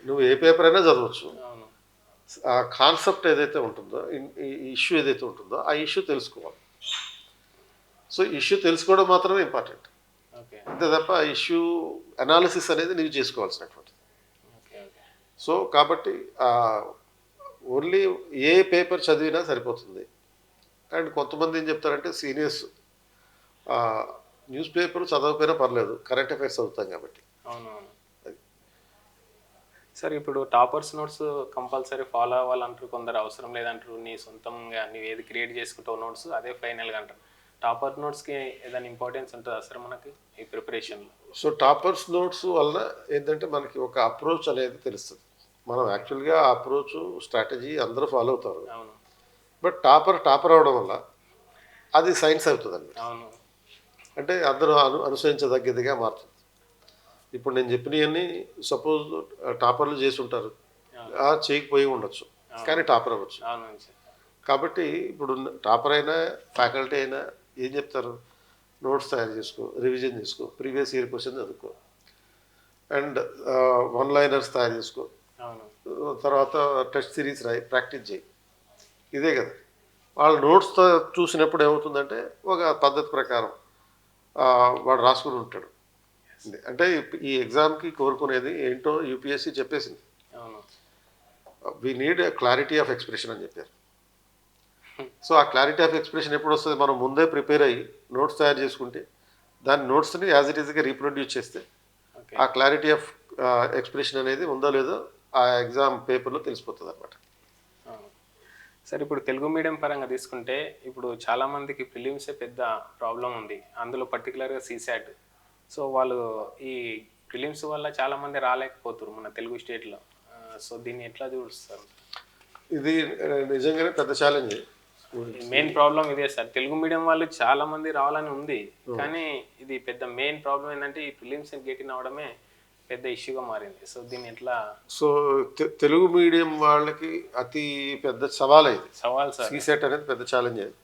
నువ్వు ఏ పేపర్ అయినా చదవచ్చు. ఆ కాన్సెప్ట్ ఏదైతే ఉంటుందో, ఈ ఇష్యూ ఏదైతే ఉంటుందో ఆ ఇష్యూ తెలుసుకోవాలి. సో ఇష్యూ తెలుసుకోవడం మాత్రమే ఇంపార్టెంట్, అంతే తప్ప ఇష్యూ అనాలిసిస్ అనేది నువ్వు చేసుకోవాల్సినటువంటిది. సో కాబట్టి ఓన్లీ ఏ పేపర్ చదివినా సరిపోతుంది. అండ్ కొంతమంది ఏం చెప్తారంటే సీనియర్స్ న్యూస్ పేపర్ చదవకపోయినా పర్లేదు, కరెంట్ అఫైర్స్ చదువుతాం కాబట్టి. అవునవును సార్. ఇప్పుడు టాపర్స్ నోట్స్ కంపల్సరీ ఫాలో అవ్వాలంటారు, కొందరు అవసరం లేదంటారు. నీ సొంతంగా నువ్వు ఏది క్రియేట్ చేసుకుంటావు నోట్స్ అదే ఫైనల్గా అంటారు. టాపర్ నోట్స్కి ఏదైనా ఇంపార్టెన్స్ ఉంటుందా సార్ మనకి ఈ ప్రిపరేషన్లో? సో టాపర్స్ నోట్స్ వలన ఏంటంటే మనకి ఒక అప్రోచ్ అనేది తెలుస్తుంది. మనం యాక్చువల్గా ఆ అప్రోచ్ స్ట్రాటజీ అందరూ ఫాలో అవుతారు, బట్ టాపర్ అవడం వల్ల అది సైన్స్ అవుతుందండి. అంటే అందరూ అనుసరించదగ్గదిగా మారుతుంది. ఇప్పుడు నేను చెప్పినవన్నీ సపోజ్ టాపర్లు చేసి ఉంటారు, చేయకపోయి ఉండొచ్చు, కానీ టాపర్ అవ్వచ్చు. కాబట్టి ఇప్పుడు టాపర్ అయినా ఫ్యాకల్టీ అయినా ఏం చెప్తారు, నోట్స్ తయారు చేసుకో, రివిజన్ చేసుకో, ప్రీవియస్ ఇయర్ క్వశ్చన్ చదువుకో, అండ్ వన్ లైనర్స్ తయారు చేసుకో, తర్వాత టెస్ట్ సిరీస్ రాయి, ప్రాక్టీస్ చేయి, ఇదే కదా. వాళ్ళ నోట్స్ చూసినప్పుడు ఏమవుతుందంటే ఒక పద్ధతి ప్రకారం వాడు రాసుకుని ఉంటాడు. అంటే ఈ ఎగ్జామ్కి కోరుకునేది ఏంటో యూపీఎస్సీ చెప్పేసింది, we need clarity of expression అని చెప్పారు. సో ఆ క్లారిటీ ఆఫ్ ఎక్స్ప్రెషన్ ఎప్పుడు వస్తుంది, మనం ముందే ప్రిపేర్ అయ్యి నోట్స్ తయారు చేసుకుంటే దాని నోట్స్ని యాజ్ ఇట్ ఈస్గా రీప్రొడ్యూస్ చేస్తే ఆ క్లారిటీ ఆఫ్ ఎక్స్ప్రెషన్ అనేది ఉందో లేదో ఆ ఎగ్జామ్ పేపర్లో తెలిసిపోతుంది అనమాట. సార్ ఇప్పుడు తెలుగు మీడియం పరంగా తీసుకుంటే ఇప్పుడు చాలామందికి ప్రిలిమ్సే పెద్ద ప్రాబ్లం ఉంది, అందులో పర్టికులర్గా సీసాట్. సో వాళ్ళు ఈ ప్రిలిమ్స్ వల్ల చాలా మంది రాలేకపోతారు మన తెలుగు స్టేట్లో. సో దీన్ని ఎట్లా చూస్తారు? ఇది నిజంగానే పెద్ద ఛాలెంజ్. మెయిన్ ప్రాబ్లం ఇదే సార్. తెలుగు మీడియం వాళ్ళు చాలా మంది రావాలని ఉంది, కానీ ఇది పెద్ద మెయిన్ ప్రాబ్లం ఏంటంటే ఈ ప్రిలిమ్స్ గెటిన్ అవడమే పెద్ద ఇష్యూగా మారింది. సో దీన్ని ఎట్లా? సో తెలుగు మీడియం వాళ్ళకి అతి పెద్ద సవాల్ ఇది. సవాల్ సార్. సీసెట్ అనేది పెద్ద ఛాలెంజ్ అది.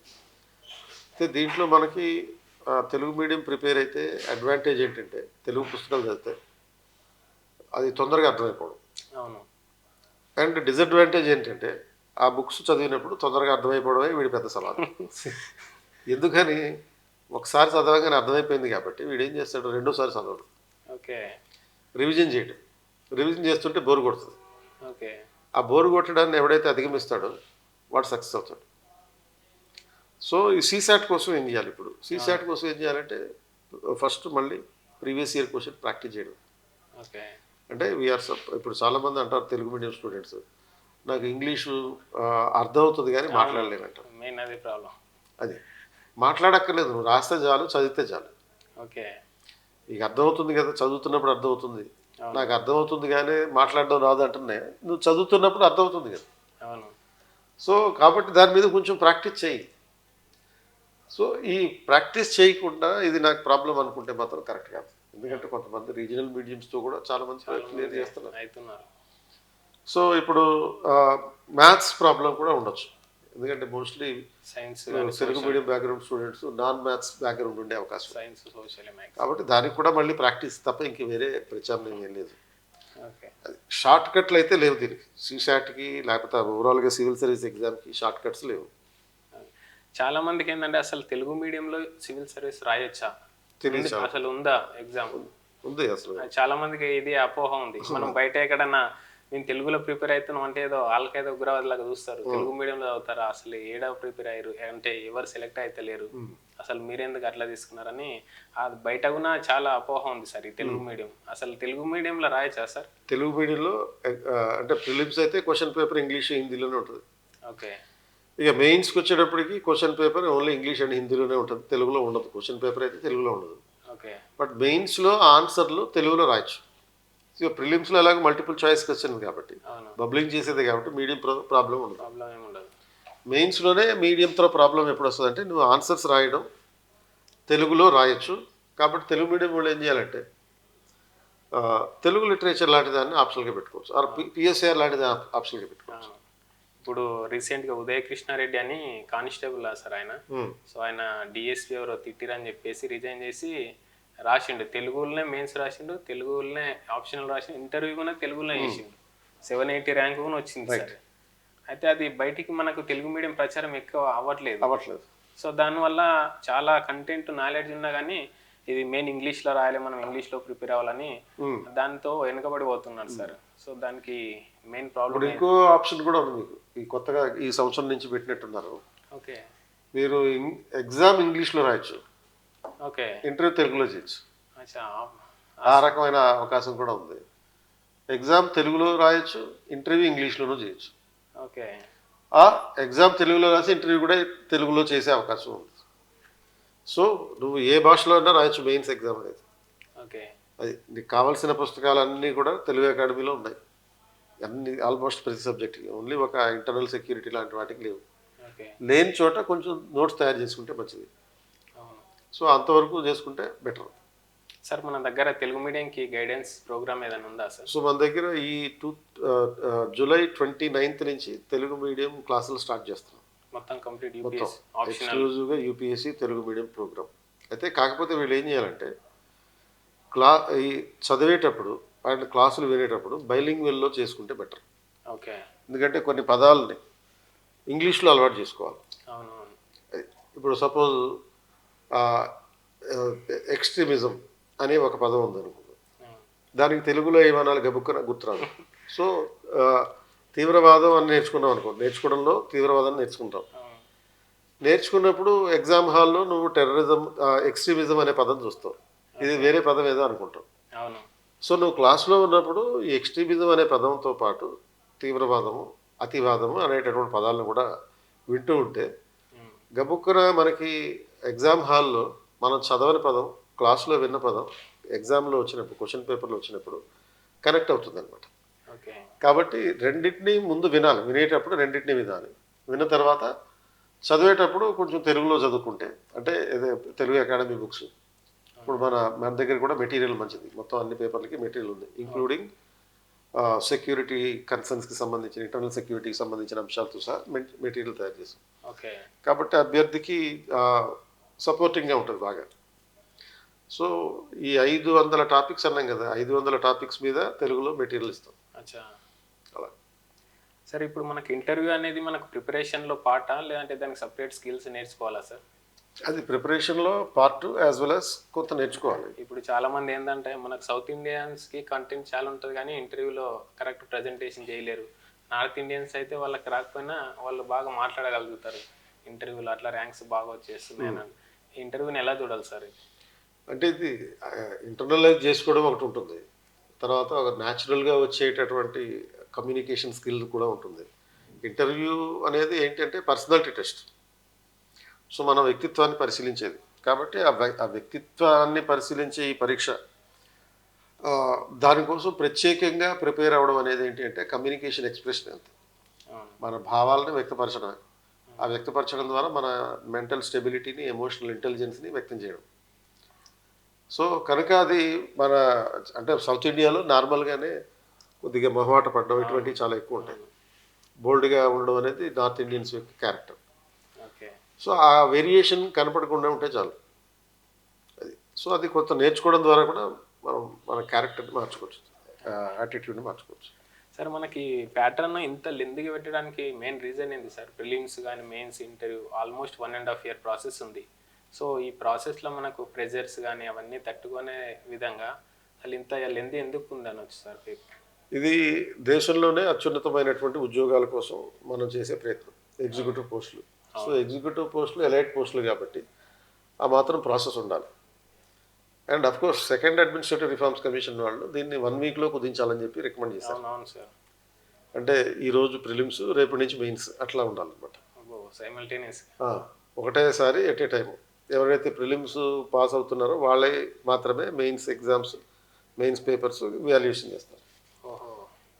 అయితే దీంట్లో మనకి తెలుగు మీడియం ప్రిపేర్ అయితే అడ్వాంటేజ్ ఏంటంటే తెలుగు పుస్తకాలు చదివితే అది తొందరగా అర్థమైపోవడం. అవును. అండ్ డిసడ్వాంటేజ్ ఏంటంటే ఆ బుక్స్ చదివినప్పుడు తొందరగా అర్థమైపోవడమే వీడి పెద్ద సవాల్. ఎందుకని ఒకసారి చదవగానే అర్థమైపోయింది కాబట్టి వీడు ఏం చేస్తాడు, రెండోసారి చదవడు. ఓకే. రివిజన్ చేయడం. రివిజన్ చేస్తుంటే బోరు కొడుతుంది. ఓకే. ఆ బోరు కొట్టడాన్ని ఎవడైతే అధిగమిస్తాడో వాడు సక్సెస్ అవుతాడు. సో ఈ సీసాట్ కోసం ఏం చేయాలి? ఇప్పుడు సీసాట్ కోసం ఏం చేయాలంటే ఫస్ట్ మళ్ళీ ప్రీవియస్ ఇయర్ క్వశ్చన్ ప్రాక్టీస్ చేయడం. ఓకే. అంటే వీఆర్ ఇప్పుడు చాలామంది అంటారు తెలుగు మీడియం స్టూడెంట్స్, నాకు ఇంగ్లీషు అర్థమవుతుంది కానీ మాట్లాడలేనంటారు. మెయిన్ అదే ప్రాబ్లం. అది మాట్లాడక్కర్లేదు, నువ్వు రాస్తే చాలు, చదివితే చాలు. ఓకే. నీకు అర్థమవుతుంది కదా, చదువుతున్నప్పుడు అర్థమవుతుంది. నాకు అర్థమవుతుంది కానీ మాట్లాడడం రాదు అంటున్నా, నువ్వు చదువుతున్నప్పుడు అర్థమవుతుంది కదా. అవును. సో కాబట్టి దాని మీద కొంచెం ప్రాక్టీస్ చేయి. సో ఈ ప్రాక్టీస్ చేయకుండా ఇది నాకు ప్రాబ్లం అనుకుంటే మాత్రం కరెక్ట్ కాదు. ఎందుకంటే కొంతమంది రీజనల్ మీడియంస్తో కూడా చాలామంది క్లియర్ చేస్తున్నారు. సో ఇప్పుడు మ్యాథ్స్ ప్రాబ్లం కూడా ఉండొచ్చు. ఎందుకంటే mostly science Telugu medium background students non maths background ఉండే అవకాశం. Science, social, maths. కాబట్టి దానికి కూడా మళ్ళీ ప్రాక్టీస్ తప్ప ఇంక వేరే ప్రత్యామ్నాయం ఏం లేదు. ఓకే. షార్ట్ కట్లు అయితే లేవు దీనికి. సీసాట్కి లేకపోతే ఓవరాల్గా సివిల్ సర్వీస్ ఎగ్జామ్కి షార్ట్ కట్స్ లేవు. చాలా మందికి ఏంటంటే అసలు తెలుగు మీడియంలో సివిల్ సర్వీస్ రాయొచ్చా, అసలు ఉందా ఎగ్జామ్ ఉంది అసలు. చాలా మందికి ఇది అపోహ ఉంది. మనం బయట ఎక్కడన్నా నేను తెలుగులో ప్రిపేర్ అవుతున్నాం అంటే ఏదో వాళ్ళకైతే ఉగ్రవాది లాగా చూస్తారు. తెలుగు మీడియంలో చదువుతారా, అసలు ఏడా ప్రిపేర్ అయ్యారు అంటే ఎవరు సెలెక్ట్ అయితే లేరు, అసలు మీరెందుకు అట్లా తీసుకున్నారని అది బయట కూడా చాలా అపోహ ఉంది సార్ ఈ తెలుగు మీడియం. అసలు తెలుగు మీడియంలో రాయొచ్చా సార్? తెలుగు మీడియంలో అంటే ప్రిలిమ్స్ అయితే క్వశ్చన్ పేపర్ ఇంగ్లీష్ హిందీలోనే ఉంటుంది. ఓకే. ఇక మెయిన్స్కి వచ్చేటప్పటికి question paper only English and హిందీలోనే ఉంటుంది, తెలుగులో ఉండదు. క్వశ్చన్ పేపర్ అయితే తెలుగులో ఉండదు. ఓకే. బట్ మెయిన్స్లో ఆన్సర్లు తెలుగులో రాయొచ్చు. ఇక ప్రిలిమ్స్లో ఎలాగో మల్టిపుల్ చాయిస్ క్వశ్చన్ కాబట్టి బబ్లింగ్ చేసేది కాబట్టి మీడియం ప్రాబ్లం ఉండదు. మెయిన్స్లోనే మీడియంతో ప్రాబ్లం ఎప్పుడు వస్తుంది అంటే నువ్వు ఆన్సర్స్ రాయడం తెలుగులో రాయొచ్చు. కాబట్టి తెలుగు మీడియం వాళ్ళు ఏం చేయాలంటే తెలుగు లిటరేచర్ లాంటి దాన్ని ఆప్షన్గా పెట్టుకోవచ్చు, ఆర్ పిఎస్ఆర్ లాంటిది ఆప్షన్గా పెట్టుకోవచ్చు. ఇప్పుడు రీసెంట్గా ఉదయ కృష్ణారెడ్డి అని కానిస్టేబుల్ సార్ ఆయన. సో ఆయన డిఎస్పీ ఎవరో తిట్టిరని చెప్పేసి రిజైన్ చేసి రాసిండు. తెలుగులోనే మెయిన్స్ రాసిండు, తెలుగులోనే ఆప్షనల్ రాసిండు, ఇంటర్వ్యూ కూడా తెలుగులోనే చేసిండు. 780 ర్యాంక్ కూడా వచ్చింది సార్. అయితే అది బయటికి మనకు తెలుగు మీడియం ప్రచారం ఎక్కువ అవ్వట్లేదు. సో దానివల్ల చాలా కంటెంట్ నాలెడ్జ్ ఉన్నా కానీ ఇది మెయిన్ ఇంగ్లీష్లో రాయాలి, మనం ఇంగ్లీష్లో ప్రిపేర్ అవ్వాలని దాంతో వెనుకబడి పోతున్నాడు సార్. సో దానికి మెయిన్ ప్రాబ్లం. ఇంకో ఆప్షన్ కూడా ఉంది మీకు, ఈ కొత్తగా ఈ సంవత్సరం నుంచి పెట్టినట్టున్నారు. ఓకే. మీరు ఎగ్జామ్ ఇంగ్లీష్లో రాయొచ్చు, ఓకే, ఇంటర్వ్యూ తెలుగులో చేయొచ్చు. ఆ రకమైన అవకాశం కూడా ఉంది. ఎగ్జామ్ తెలుగులో రాయొచ్చు, ఇంటర్వ్యూ ఇంగ్లీష్లోనూ చేయొచ్చు. ఓకే. ఆ ఎగ్జామ్ తెలుగులో రాసి ఇంటర్వ్యూ కూడా తెలుగులో చేసే అవకాశం ఉంది. సో నువ్వు ఏ భాషలో అయినా రాయొచ్చు మెయిన్స్ ఎగ్జామ్ అనేది. ఓకే. అది నీకు కావాల్సిన పుస్తకాలన్నీ కూడా తెలుగు అకాడమీలో ఉన్నాయి, అన్ని ఆల్మోస్ట్ ప్రతి సబ్జెక్ట్కి. ఓన్లీ ఒక ఇంటర్నల్ సెక్యూరిటీ లాంటి వాటికి లేవు. లేని చోట కొంచెం నోట్స్ తయారు చేసుకుంటే మంచిది. సో అంతవరకు చేసుకుంటే బెటర్ సార్. మన దగ్గర తెలుగు మీడియంకి గైడెన్స్ ప్రోగ్రామ్ ఏదైనా ఉందా సార్? సో మన దగ్గర ఈ జూలై 29th నుంచి తెలుగు మీడియం క్లాసులు స్టార్ట్ చేస్తున్నాం. మొత్తం కంప్లీట్ ఎక్స్క్లూజివ్గా యూపీఎస్సీ తెలుగు మీడియం ప్రోగ్రామ్. అయితే కాకపోతే వీళ్ళు ఏం చేయాలంటే ఈ చదివేటప్పుడు అండ్ క్లాసులు వినేటప్పుడు బైలింగ్వెల్లో చేసుకుంటే బెటర్. ఓకే. ఎందుకంటే కొన్ని పదాలని ఇంగ్లీష్లో అలవాటు చేసుకోవాలి. అవునవును. ఇప్పుడు సపోజ్ ఎక్స్ట్రీమిజం అనే ఒక పదం ఉందనుకో, దానికి తెలుగులో ఏమనాలి గబుక్కున గుర్తురాదు. సో తీవ్రవాదం అని నేర్చుకున్నాం అనుకో, నేర్చుకోవడంలో తీవ్రవాదం నేర్చుకుంటాం. నేర్చుకున్నప్పుడు ఎగ్జామ్ హాల్లో నువ్వు టెర్రరిజం, ఎక్స్ట్రీమిజం అనే పదం చూస్తావు, ఇది వేరే పదం ఏదో అనుకుంటావు. సో నువ్వు క్లాస్లో ఉన్నప్పుడు ఈ ఎక్స్ట్రీమిజం అనే పదంతో పాటు తీవ్రవాదము, అతివాదము అనేటటువంటి పదాలను కూడా వింటూ ఉంటే గబుక్కున మనకి ఎగ్జామ్ హాల్లో మనం చదవని పదం క్లాసులో విన్న పదం ఎగ్జామ్లో వచ్చినప్పుడు క్వశ్చన్ పేపర్లో వచ్చినప్పుడు కనెక్ట్ అవుతుంది అనమాట. ఓకే. కాబట్టి రెండింటిని ముందు వినాలి, వినేటప్పుడు రెండింటిని వినాలి. విన్న తర్వాత చదివేటప్పుడు కొంచెం తెలుగులో చదువుకుంటే, అంటే ఏదో తెలుగు అకాడమీ బుక్స్ ఇప్పుడు మన దగ్గర కూడా మెటీరియల్ మంచిది, మొత్తం అన్ని పేపర్లకి మెటీరియల్ ఉంది, ఇంక్లూడింగ్ సెక్యూరిటీ కన్సర్న్స్కి సంబంధించిన, ఇంటర్నల్ సెక్యూరిటీకి సంబంధించిన అంశాలతో సహా మెటీరియల్ తయారు చేస్తాం. ఓకే. కాబట్టి అభ్యర్థికి సపోర్టింగ్గా ఉంటుంది బాగా. సో ఈ 500 టాపిక్స్ అన్నాం కదా, 500 టాపిక్స్ మీద తెలుగులో మెటీరియల్ ఇస్తాం. అచ్చా. అలా. సార్ ఇప్పుడు మనకి ఇంటర్వ్యూ అనేది మనకు ప్రిపరేషన్లో పార్టా, లేదంటే దానికి సపరేట్ స్కిల్స్ నేర్చుకోవాలా సార్? అది ప్రిపరేషన్లో పార్ట్ యాజ్ వెల్ యాజ్ కొంత నేర్చుకోవాలి. ఇప్పుడు చాలామంది ఏంటంటే మనకు సౌత్ ఇండియన్స్కి కంటెంట్ చాలా ఉంటుంది కానీ ఇంటర్వ్యూలో కరెక్ట్ ప్రజెంటేషన్ చేయలేరు. నార్త్ ఇండియన్స్ అయితే వాళ్ళకి రాకపోయినా వాళ్ళు బాగా మాట్లాడగలుగుతారు ఇంటర్వ్యూలో, అట్లా ర్యాంక్స్ బాగా వచ్చేస్తున్నాయి అని. ఇంటర్వ్యూని ఎలా చూడాలి సార్? అంటే ఇది ఇంటర్నలైజ్ చేసుకోవడం ఒకటి ఉంటుంది, తర్వాత ఒక న్యాచురల్గా వచ్చేటటువంటి కమ్యూనికేషన్ స్కిల్ కూడా ఉంటుంది. ఇంటర్వ్యూ అనేది ఏంటంటే పర్సనాలిటీ టెస్ట్. సో మన వ్యక్తిత్వాన్ని పరిశీలించేది కాబట్టి ఆ వ్యక్తిత్వాన్ని పరిశీలించే ఈ పరీక్ష, దానికోసం ప్రత్యేకంగా ప్రిపేర్ అవ్వడం అనేది ఏంటి అంటే కమ్యూనికేషన్ ఎక్స్ప్రెషన్ అంతే, మన భావాలను వ్యక్తపరచడమే. ఆ వ్యక్తపరచడం ద్వారా మన మెంటల్ స్టెబిలిటీని, ఎమోషనల్ ఇంటెలిజెన్స్ని వ్యక్తం చేయడం. సో కనుక అది మన అంటే సౌత్ ఇండియాలో నార్మల్గానే కొద్దిగా మొహమాట పడడం ఇటువంటివి చాలా ఎక్కువ ఉంటాయి. బోల్డ్గా ఉండడం అనేది నార్త్ ఇండియన్స్ యొక్క క్యారెక్టర్. సో ఆ వేరియేషన్ కనపడకుండా ఉంటే చాలు అది. సో అది కొంత నేర్చుకోవడం ద్వారా కూడా మనం మన క్యారెక్టర్ని మార్చుకోవచ్చు, యాటిట్యూడ్ని మార్చుకోవచ్చు. సార్ మనకి ప్యాటర్న్ ఇంత లెంత్గా పెట్టడానికి మెయిన్ రీజన్ ఏంటి సార్? ప్రిలిమ్స్ కానీ mains interview almost 1.5 year process ఉంది. సో ఈ ప్రాసెస్లో మనకు ప్రెజర్స్ కానీ అవన్నీ తట్టుకునే విధంగా అసలు ఇంత లెంత్ ఎందుకు ఉందనొచ్చు సార్? ఇది దేశంలోనే అత్యున్నతమైనటువంటి ఉద్యోగాల కోసం మనం చేసే ప్రయత్నం, ఎగ్జిక్యూటివ్ పోస్టులు. సో ఎగ్జిక్యూటివ్ పోస్టులు ఎలైట్ పోస్టులు కాబట్టి ఆ మాత్రం ప్రాసెస్ ఉండాలి. And of course second administrative reforms commission వాళ్ళు దీన్ని 1 weekలో కుదించాలని చెప్పి రికమెండ్ చేశారు. అవును సార్. అంటే ఈరోజు ప్రిలిమ్స్, రేపటి నుంచి మెయిన్స్ అట్లా ఉండాలన్నమాట. సైమల్టేనియస్ ఒకటేసారి ఎట్ ఏ టైం. ఎవరైతే ప్రిలిమ్స్ పాస్ అవుతున్నారో వాళ్ళే మాత్రమే mains exams, mains papers valuation చేస్తారు.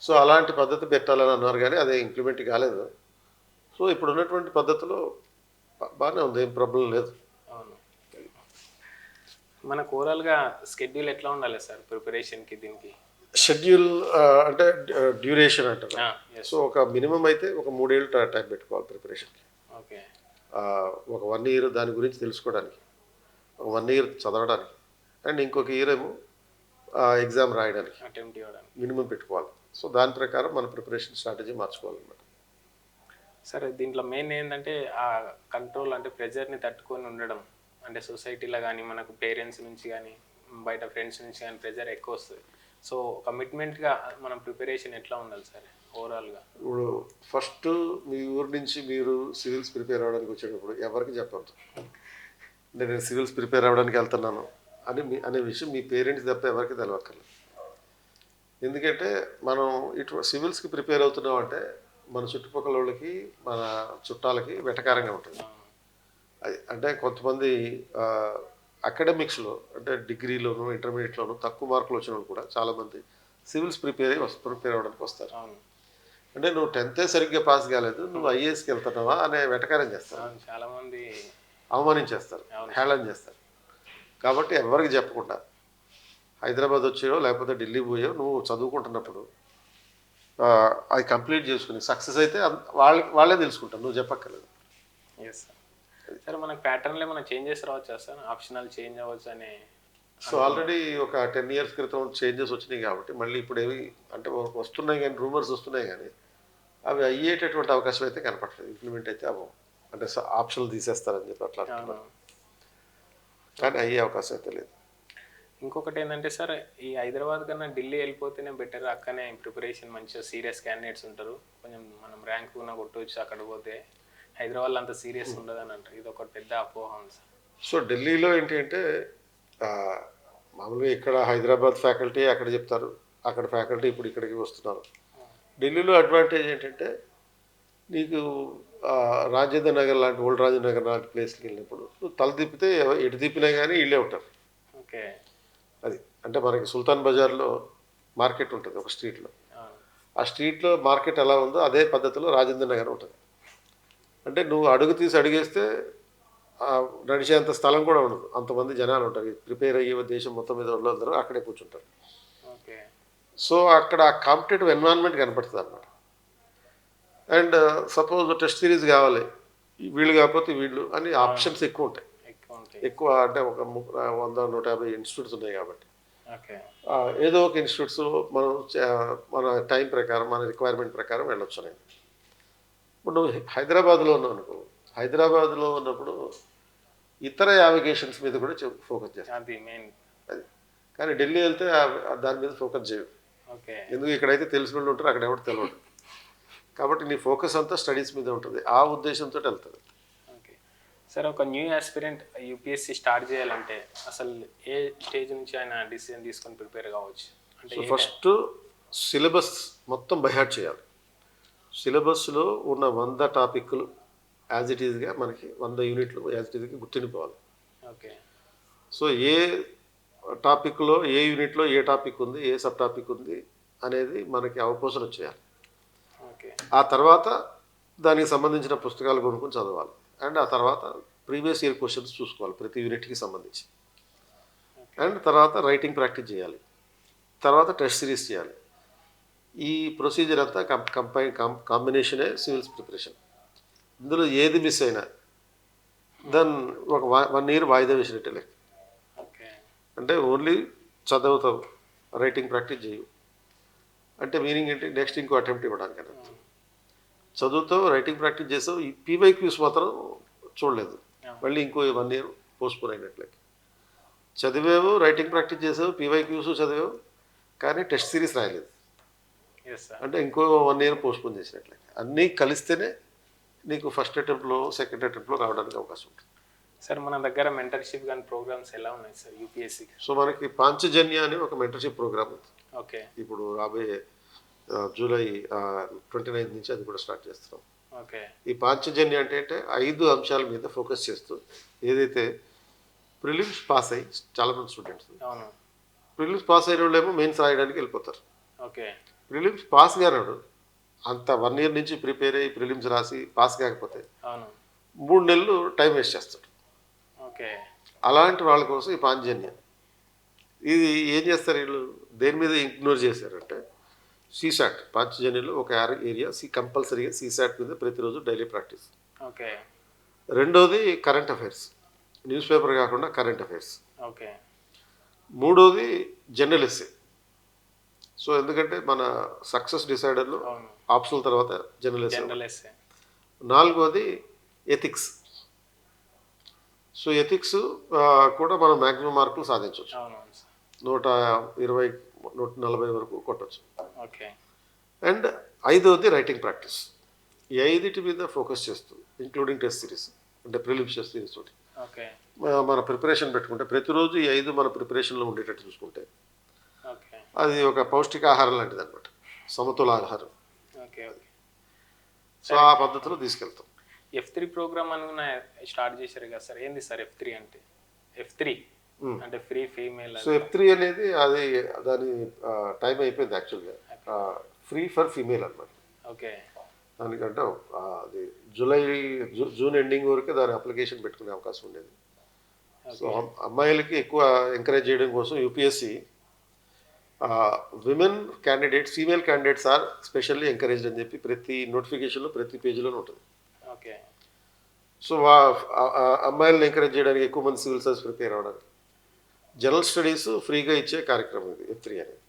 సో అలాంటి పద్ధతి పెట్టాలని అన్నారు కానీ అదే ఇంప్లిమెంట్ కాలేదు. సో ఇప్పుడు ఉన్నటువంటి పద్ధతిలో బాగానే ఉంది, ఏం ప్రాబ్లం లేదు. అవును. మనకు ఓవరాల్గా షెడ్యూల్ ఎట్లా ఉండాలి సార్ ప్రిపరేషన్కి? దీనికి షెడ్యూల్ అంటే డ్యూరేషన్ అంటారు. సో ఒక మినిమం అయితే ఒక 3 ఏళ్ళు టైం పెట్టుకోవాలి ప్రిపరేషన్కి. ఓకే. ఒక 1 year దాని గురించి తెలుసుకోవడానికి, ఒక 1 year చదవడానికి, అండ్ ఇంకొక ఇయర్ ఏమో ఎగ్జామ్ రాయడానికి అటెంప్ట్ చేయడానికి మినిమం పెట్టుకోవాలి. సో దాని ప్రకారం మన ప్రిపరేషన్ స్ట్రాటజీ మార్చుకోవాలన్నమాట. సరే, దీంట్లో మెయిన్ ఏంటంటే ఆ కంట్రోల్, అంటే ప్రెజర్ని తట్టుకొని ఉండడం. అంటే సొసైటీలో కానీ మనకు పేరెంట్స్ నుంచి కానీ బయట ఫ్రెండ్స్ నుంచి కానీ ప్రెజర్ ఎక్కువ వస్తుంది. సో కమిట్మెంట్గా మనం ప్రిపరేషన్ ఎట్లా ఉండాలి సార్ ఓవరాల్గా? ఇప్పుడు ఫస్ట్ మీ ఊరు నుంచి మీరు సివిల్స్ ప్రిపేర్ అవ్వడానికి వచ్చేటప్పుడు ఎవరికి చెప్పద్దు నేను సివిల్స్ ప్రిపేర్ అవ్వడానికి వెళ్తున్నాను అనే విషయం మీ పేరెంట్స్ తప్ప ఎవరికి తెలవక్కర్లేదు. ఎందుకంటే మనం ఇటు సివిల్స్కి ప్రిపేర్ అవుతున్నాం అంటే మన చుట్టుపక్కల వాళ్ళకి, మన చుట్టాలకి వెటకారంగా ఉంటుంది. అది అంటే కొంతమంది అకాడమిక్స్లో అంటే డిగ్రీలోను, ఇంటర్మీడియట్లోను తక్కువ మార్కులు వచ్చిన వాళ్ళు కూడా చాలామంది సివిల్స్ ప్రిపేర్ అవ్వడానికి వస్తారు. అంటే నువ్వు 10th సరిగ్గా పాస్ కాలేదు, నువ్వు ఐఏఎస్కి వెళ్తున్నావా అనే వెటకారం చేస్తారు, చాలామంది అవమానించేస్తారు, హేళన చేస్తారు. కాబట్టి ఎవరికి చెప్పకుండా హైదరాబాద్ వచ్చాయో లేకపోతే ఢిల్లీ పోయో నువ్వు చదువుకుంటున్నప్పుడు అది కంప్లీట్ చేసుకుని సక్సెస్ అయితే వాళ్ళే తెలుసుకుంటారు, నువ్వు చెప్పక్కర్లేదు. Yes sir. సార్ మనకు ప్యాటర్న్లో ఏమైనా చేంజెస్ రావచ్చా సార్? ఆప్షనల్ చేంజ్ అవ్వచ్చు అని. సో ఆల్రెడీ ఒక 10 years క్రితం చేంజెస్ వచ్చినాయి కాబట్టి మళ్ళీ ఇప్పుడు ఏవి అంటే వస్తున్నాయి కానీ, రూమర్స్ వస్తున్నాయి కానీ అవి అయ్యేటటువంటి అవకాశం అయితే కనపడలేదు, ఇంప్లిమెంట్ అయితే అవ్వవు. అంటే ఆప్షన్లు తీసేస్తారని చెప్పి అట్లా అంటున్నారు, కానీ అయ్యే అవకాశం అయితే లేదు. ఇంకొకటి ఏంటంటే సార్, ఈ హైదరాబాద్ కన్నా ఢిల్లీ వెళ్ళిపోతేనే బెటర్. అక్కడనే ప్రిపరేషన్ మంచిగా సీరియస్ క్యాండిడేట్స్ ఉంటారు, కొంచెం మనం ర్యాంక్ కూడా కొట్టవచ్చు. అక్కడ పోతే హైదరాబాద్లో అంత సీరియస్ ఉండదు అని అంటారు. ఇది ఒక పెద్ద అపోహ ఉంది సార్. సో ఢిల్లీలో ఏంటంటే మామూలుగా ఇక్కడ హైదరాబాద్ ఫ్యాకల్టీ అక్కడ చెప్తారు, అక్కడ ఫ్యాకల్టీ ఇప్పుడు ఇక్కడికి వస్తున్నారు. ఢిల్లీలో అడ్వాంటేజ్ ఏంటంటే నీకు రాజేంద్ర నగర్ లాంటి, ఓల్డ్ రాజేంద్ర నగర్ లాంటి ప్లేస్కి వెళ్ళినప్పుడు నువ్వు తల తిప్పితే ఎటు తిప్పినా కానీ వీళ్ళే ఉంటారు. ఓకే. అది అంటే మనకి సుల్తాన్ బజార్లో మార్కెట్ ఉంటుంది ఒక స్ట్రీట్లో. అవును. ఆ స్ట్రీట్లో మార్కెట్ ఎలా ఉందో అదే పద్ధతిలో రాజేంద్ర నగర్ ఉంటుంది. అంటే నువ్వు అడుగు తీసి అడిగేస్తే నడిచేంత స్థలం కూడా ఉండదు, అంతమంది జనాలు ఉంటారు. ప్రిపేర్ అయ్యే దేశం మొత్తం మీద వాళ్ళందరూ అక్కడే కూర్చుంటారు. ఓకే. సో అక్కడ కాంపిటేటివ్ ఎన్విరాన్మెంట్ కనపడుతుంది అనమాట. అండ్ సపోజ్ టెస్ట్ సిరీస్ కావాలి, వీళ్ళు కాకపోతే వీళ్ళు అని ఆప్షన్స్ ఎక్కువ ఉంటాయి. ఎక్కువ ఉంటాయి. ఎక్కువ అంటే ఒక 100-150 ఇన్స్టిట్యూట్స్ ఉన్నాయి కాబట్టి ఓకే. ఏదో ఒక ఇన్స్టిట్యూట్స్ మనం మన టైం ప్రకారం మన రిక్వైర్మెంట్ ప్రకారం వెళ్ళొచ్చు అనేది. ఇప్పుడు నువ్వు హైదరాబాద్లో ఉన్నావు అనుకో, హైదరాబాద్లో ఉన్నప్పుడు ఇతర యావిగేషన్స్ మీద కూడా ఫోకస్ చేస్తాం. అది మెయిన్. అది కానీ ఢిల్లీ వెళ్తే దాని మీద ఫోకస్ చేయవు. ఓకే. ఎందుకు ఇక్కడైతే తెలిసిన వాళ్ళు ఉంటారు, అక్కడ ఎవరు తెలియదు. కాబట్టి నీ ఫోకస్ అంతా స్టడీస్ మీద ఉంటుంది, ఆ ఉద్దేశంతో వెళ్తుంది. ఓకే సార్, ఒక న్యూ ఆస్పిరెంట్ యూపీఎస్సీ స్టార్ట్ చేయాలంటే అసలు ఏ స్టేజ్ నుంచి ఆయన డిసిజన్ తీసుకొని ప్రిపేర్ కావచ్చు అంటే? సో ఫస్ట్ సిలబస్ మొత్తం బైహార్ట్ చేయాలి. సిలబస్లో ఉన్న 100 టాపిక్లు యాజ్ ఇట్ ఈజ్గా మనకి 100 యూనిట్లు యాజ్ ఇట్ ఈజ్గా గుర్తుండిపోవాలి. ఓకే. సో ఏ టాపిక్లో ఏ యూనిట్లో ఏ టాపిక్ ఉంది, ఏ సబ్ టాపిక్ ఉంది అనేది మనకి అవపోసన వచ్చేయాలి. ఓకే. ఆ తర్వాత దానికి సంబంధించిన పుస్తకాలు కొనుక్కొని చదవాలి. అండ్ ఆ తర్వాత ప్రీవియస్ ఇయర్ క్వశ్చన్స్ చూసుకోవాలి ప్రతి యూనిట్కి సంబంధించి. అండ్ తర్వాత రైటింగ్ ప్రాక్టీస్ చేయాలి, తర్వాత టెస్ట్ సిరీస్ చేయాలి. ఈ ప్రొసీజర్ అంతా కాంబినేషనే సివిల్స్ ప్రిపరేషన్. ఇందులో ఏది మిస్ అయినా దెన్ ఒక 1 year వాయిదా వేసినట్టే లెక్క. ఓకే. అంటే ఓన్లీ చదువుతావు, రైటింగ్ ప్రాక్టీస్ చేయవు. అంటే మీనింగ్ ఏంటి, నెక్స్ట్ ఇంకో అటెంప్ట్ ఇవ్వడానికి అన్నట్టు. చదువుతావు, రైటింగ్ ప్రాక్టీస్ చేసావు, ఈ పీవైక్యూస్ మాత్రం చూడలేదు, మళ్ళీ ఇంకో 1 year పోస్ట్పోన్ అయినట్లే. చదివావు, రైటింగ్ ప్రాక్టీస్ చేసావు, పీవైక్యూస్ చదివావు, కానీ టెస్ట్ సిరీస్ రాయలేదు, అంటే ఇంకో 1 year పోస్ట్పోన్ చేసినట్లే. అన్నీ కలిస్తేనే నీకు ఫస్ట్ అటెంప్ట్లో సెకండ్ అటెంప్ట్లో రావడానికి అవకాశం ఉంటుంది. సార్ మన దగ్గర మెంటర్షిప్ కానీ ప్రోగ్రామ్స్ ఎలా ఉన్నాయి సార్ యూపీఎస్సీకి? సో మనకి పాంచజన్య అని ఒక మెంటర్షిప్ ప్రోగ్రామ్ ఉంది. ఓకే. ఇప్పుడు రాబోయే జూలై 29 నుంచి అది కూడా స్టార్ట్ చేస్తున్నాం. ఓకే. ఈ పాంచజన్య అంటే 5 అంశాల మీద ఫోకస్ చేస్తూ, ఏదైతే ప్రిలిమ్స్ పాస్ అయ్యి చాలామంది స్టూడెంట్స్ అవును ప్రిలిమ్స్ పాస్ అయిన వాళ్ళు ఏమో మెయిన్స్ రాయడానికి వెళ్ళిపోతారు. ఓకే. ప్రిలిమ్స్ పాస్ కానాడు అంత 1 year నుంచి ప్రిపేర్ అయ్యి ప్రిలిమ్స్ రాసి పాస్ కాకపోతే అవును 3 నెలలు టైం వేస్ట్ చేస్తాడు. ఓకే. అలాంటి వాళ్ళ కోసం ఈ పాంచజన్య. ఇది ఏం చేస్తారు వీళ్ళు, దేని మీద ఇగ్నోర్ చేశారంటే సీసాట్. పాంచజన్యలో ఒక ఏరియా కంపల్సరీగా సీసాట్ మీద ప్రతిరోజు డైలీ ప్రాక్టీస్. ఓకే. రెండోది కరెంట్ అఫైర్స్, న్యూస్ పేపర్ కాకుండా కరెంట్ అఫైర్స్. ఓకే. మూడోది జనరల్ ఎస్సే. సో ఎందుకంటే మన సక్సెస్ డిసైడర్లో ఆప్షనల్ తర్వాత జనరల్ ఎస్సే. నాలుగోది ఎథిక్స్. సో ఎథిక్స్ కూడా మనం మ్యాక్సిమం మార్కులు సాధించవచ్చు, 120, 140 వరకు కొట్టచ్చు. ఓకే. అండ్ ఐదవది రైటింగ్ ప్రాక్టీస్. ఈ 5 మీద ఫోకస్ చేస్తూ ఇంక్లూడింగ్ టెస్ట్ సిరీస్ అంటే ప్రిలిమ్స్ టెస్ట్ సిరీస్ తోటి ఓకే మన ప్రిపరేషన్ పెట్టుకుంటే ప్రతిరోజు ఈ 5 మన ప్రిపరేషన్లో ఉండేటట్టు చూసుకుంటే ఓకే అది ఒక పౌష్టికాహారం లాంటిది అనమాట, సమతుల ఆహారం. ఓకే. ఓకే. సో ఆ పద్ధతిలో తీసుకెళ్తాం. F3 ప్రోగ్రామ్ అనుకున్న స్టార్ట్ చేశారు కదా సార్, ఏంది సార్ F3 అంటే? F3 అంటే ఫ్రీ ఫీమేల్. సో F3 అనేది అది దాని టైం అయిపోయింది యాక్చువల్గా, ఫ్రీ ఫర్ ఫీమేల్ అనమాట. ఓకే. దానికంటే అది జూన్ ఎండింగ్ వరకే దాని అప్లికేషన్ పెట్టుకునే అవకాశం ఉండేది. సో అమ్మాయిలకి ఎక్కువ ఎంకరేజ్ చేయడం కోసం UPSC women candidates, female candidates are specially encouraged అని చెప్పి ప్రతి నోటిఫికేషన్లో ప్రతి పేజీలోనే ఉంటుంది. ఓకే. సో అమ్మాయిలను ఎంకరేజ్ చేయడానికి ఎక్కువ మంది సివిల్ సర్వీస్ ప్రిపేర్ అవ్వడానికి జనరల్ స్టడీస్ ఫ్రీగా ఇచ్చే కార్యక్రమం ఇది F3 అనేది.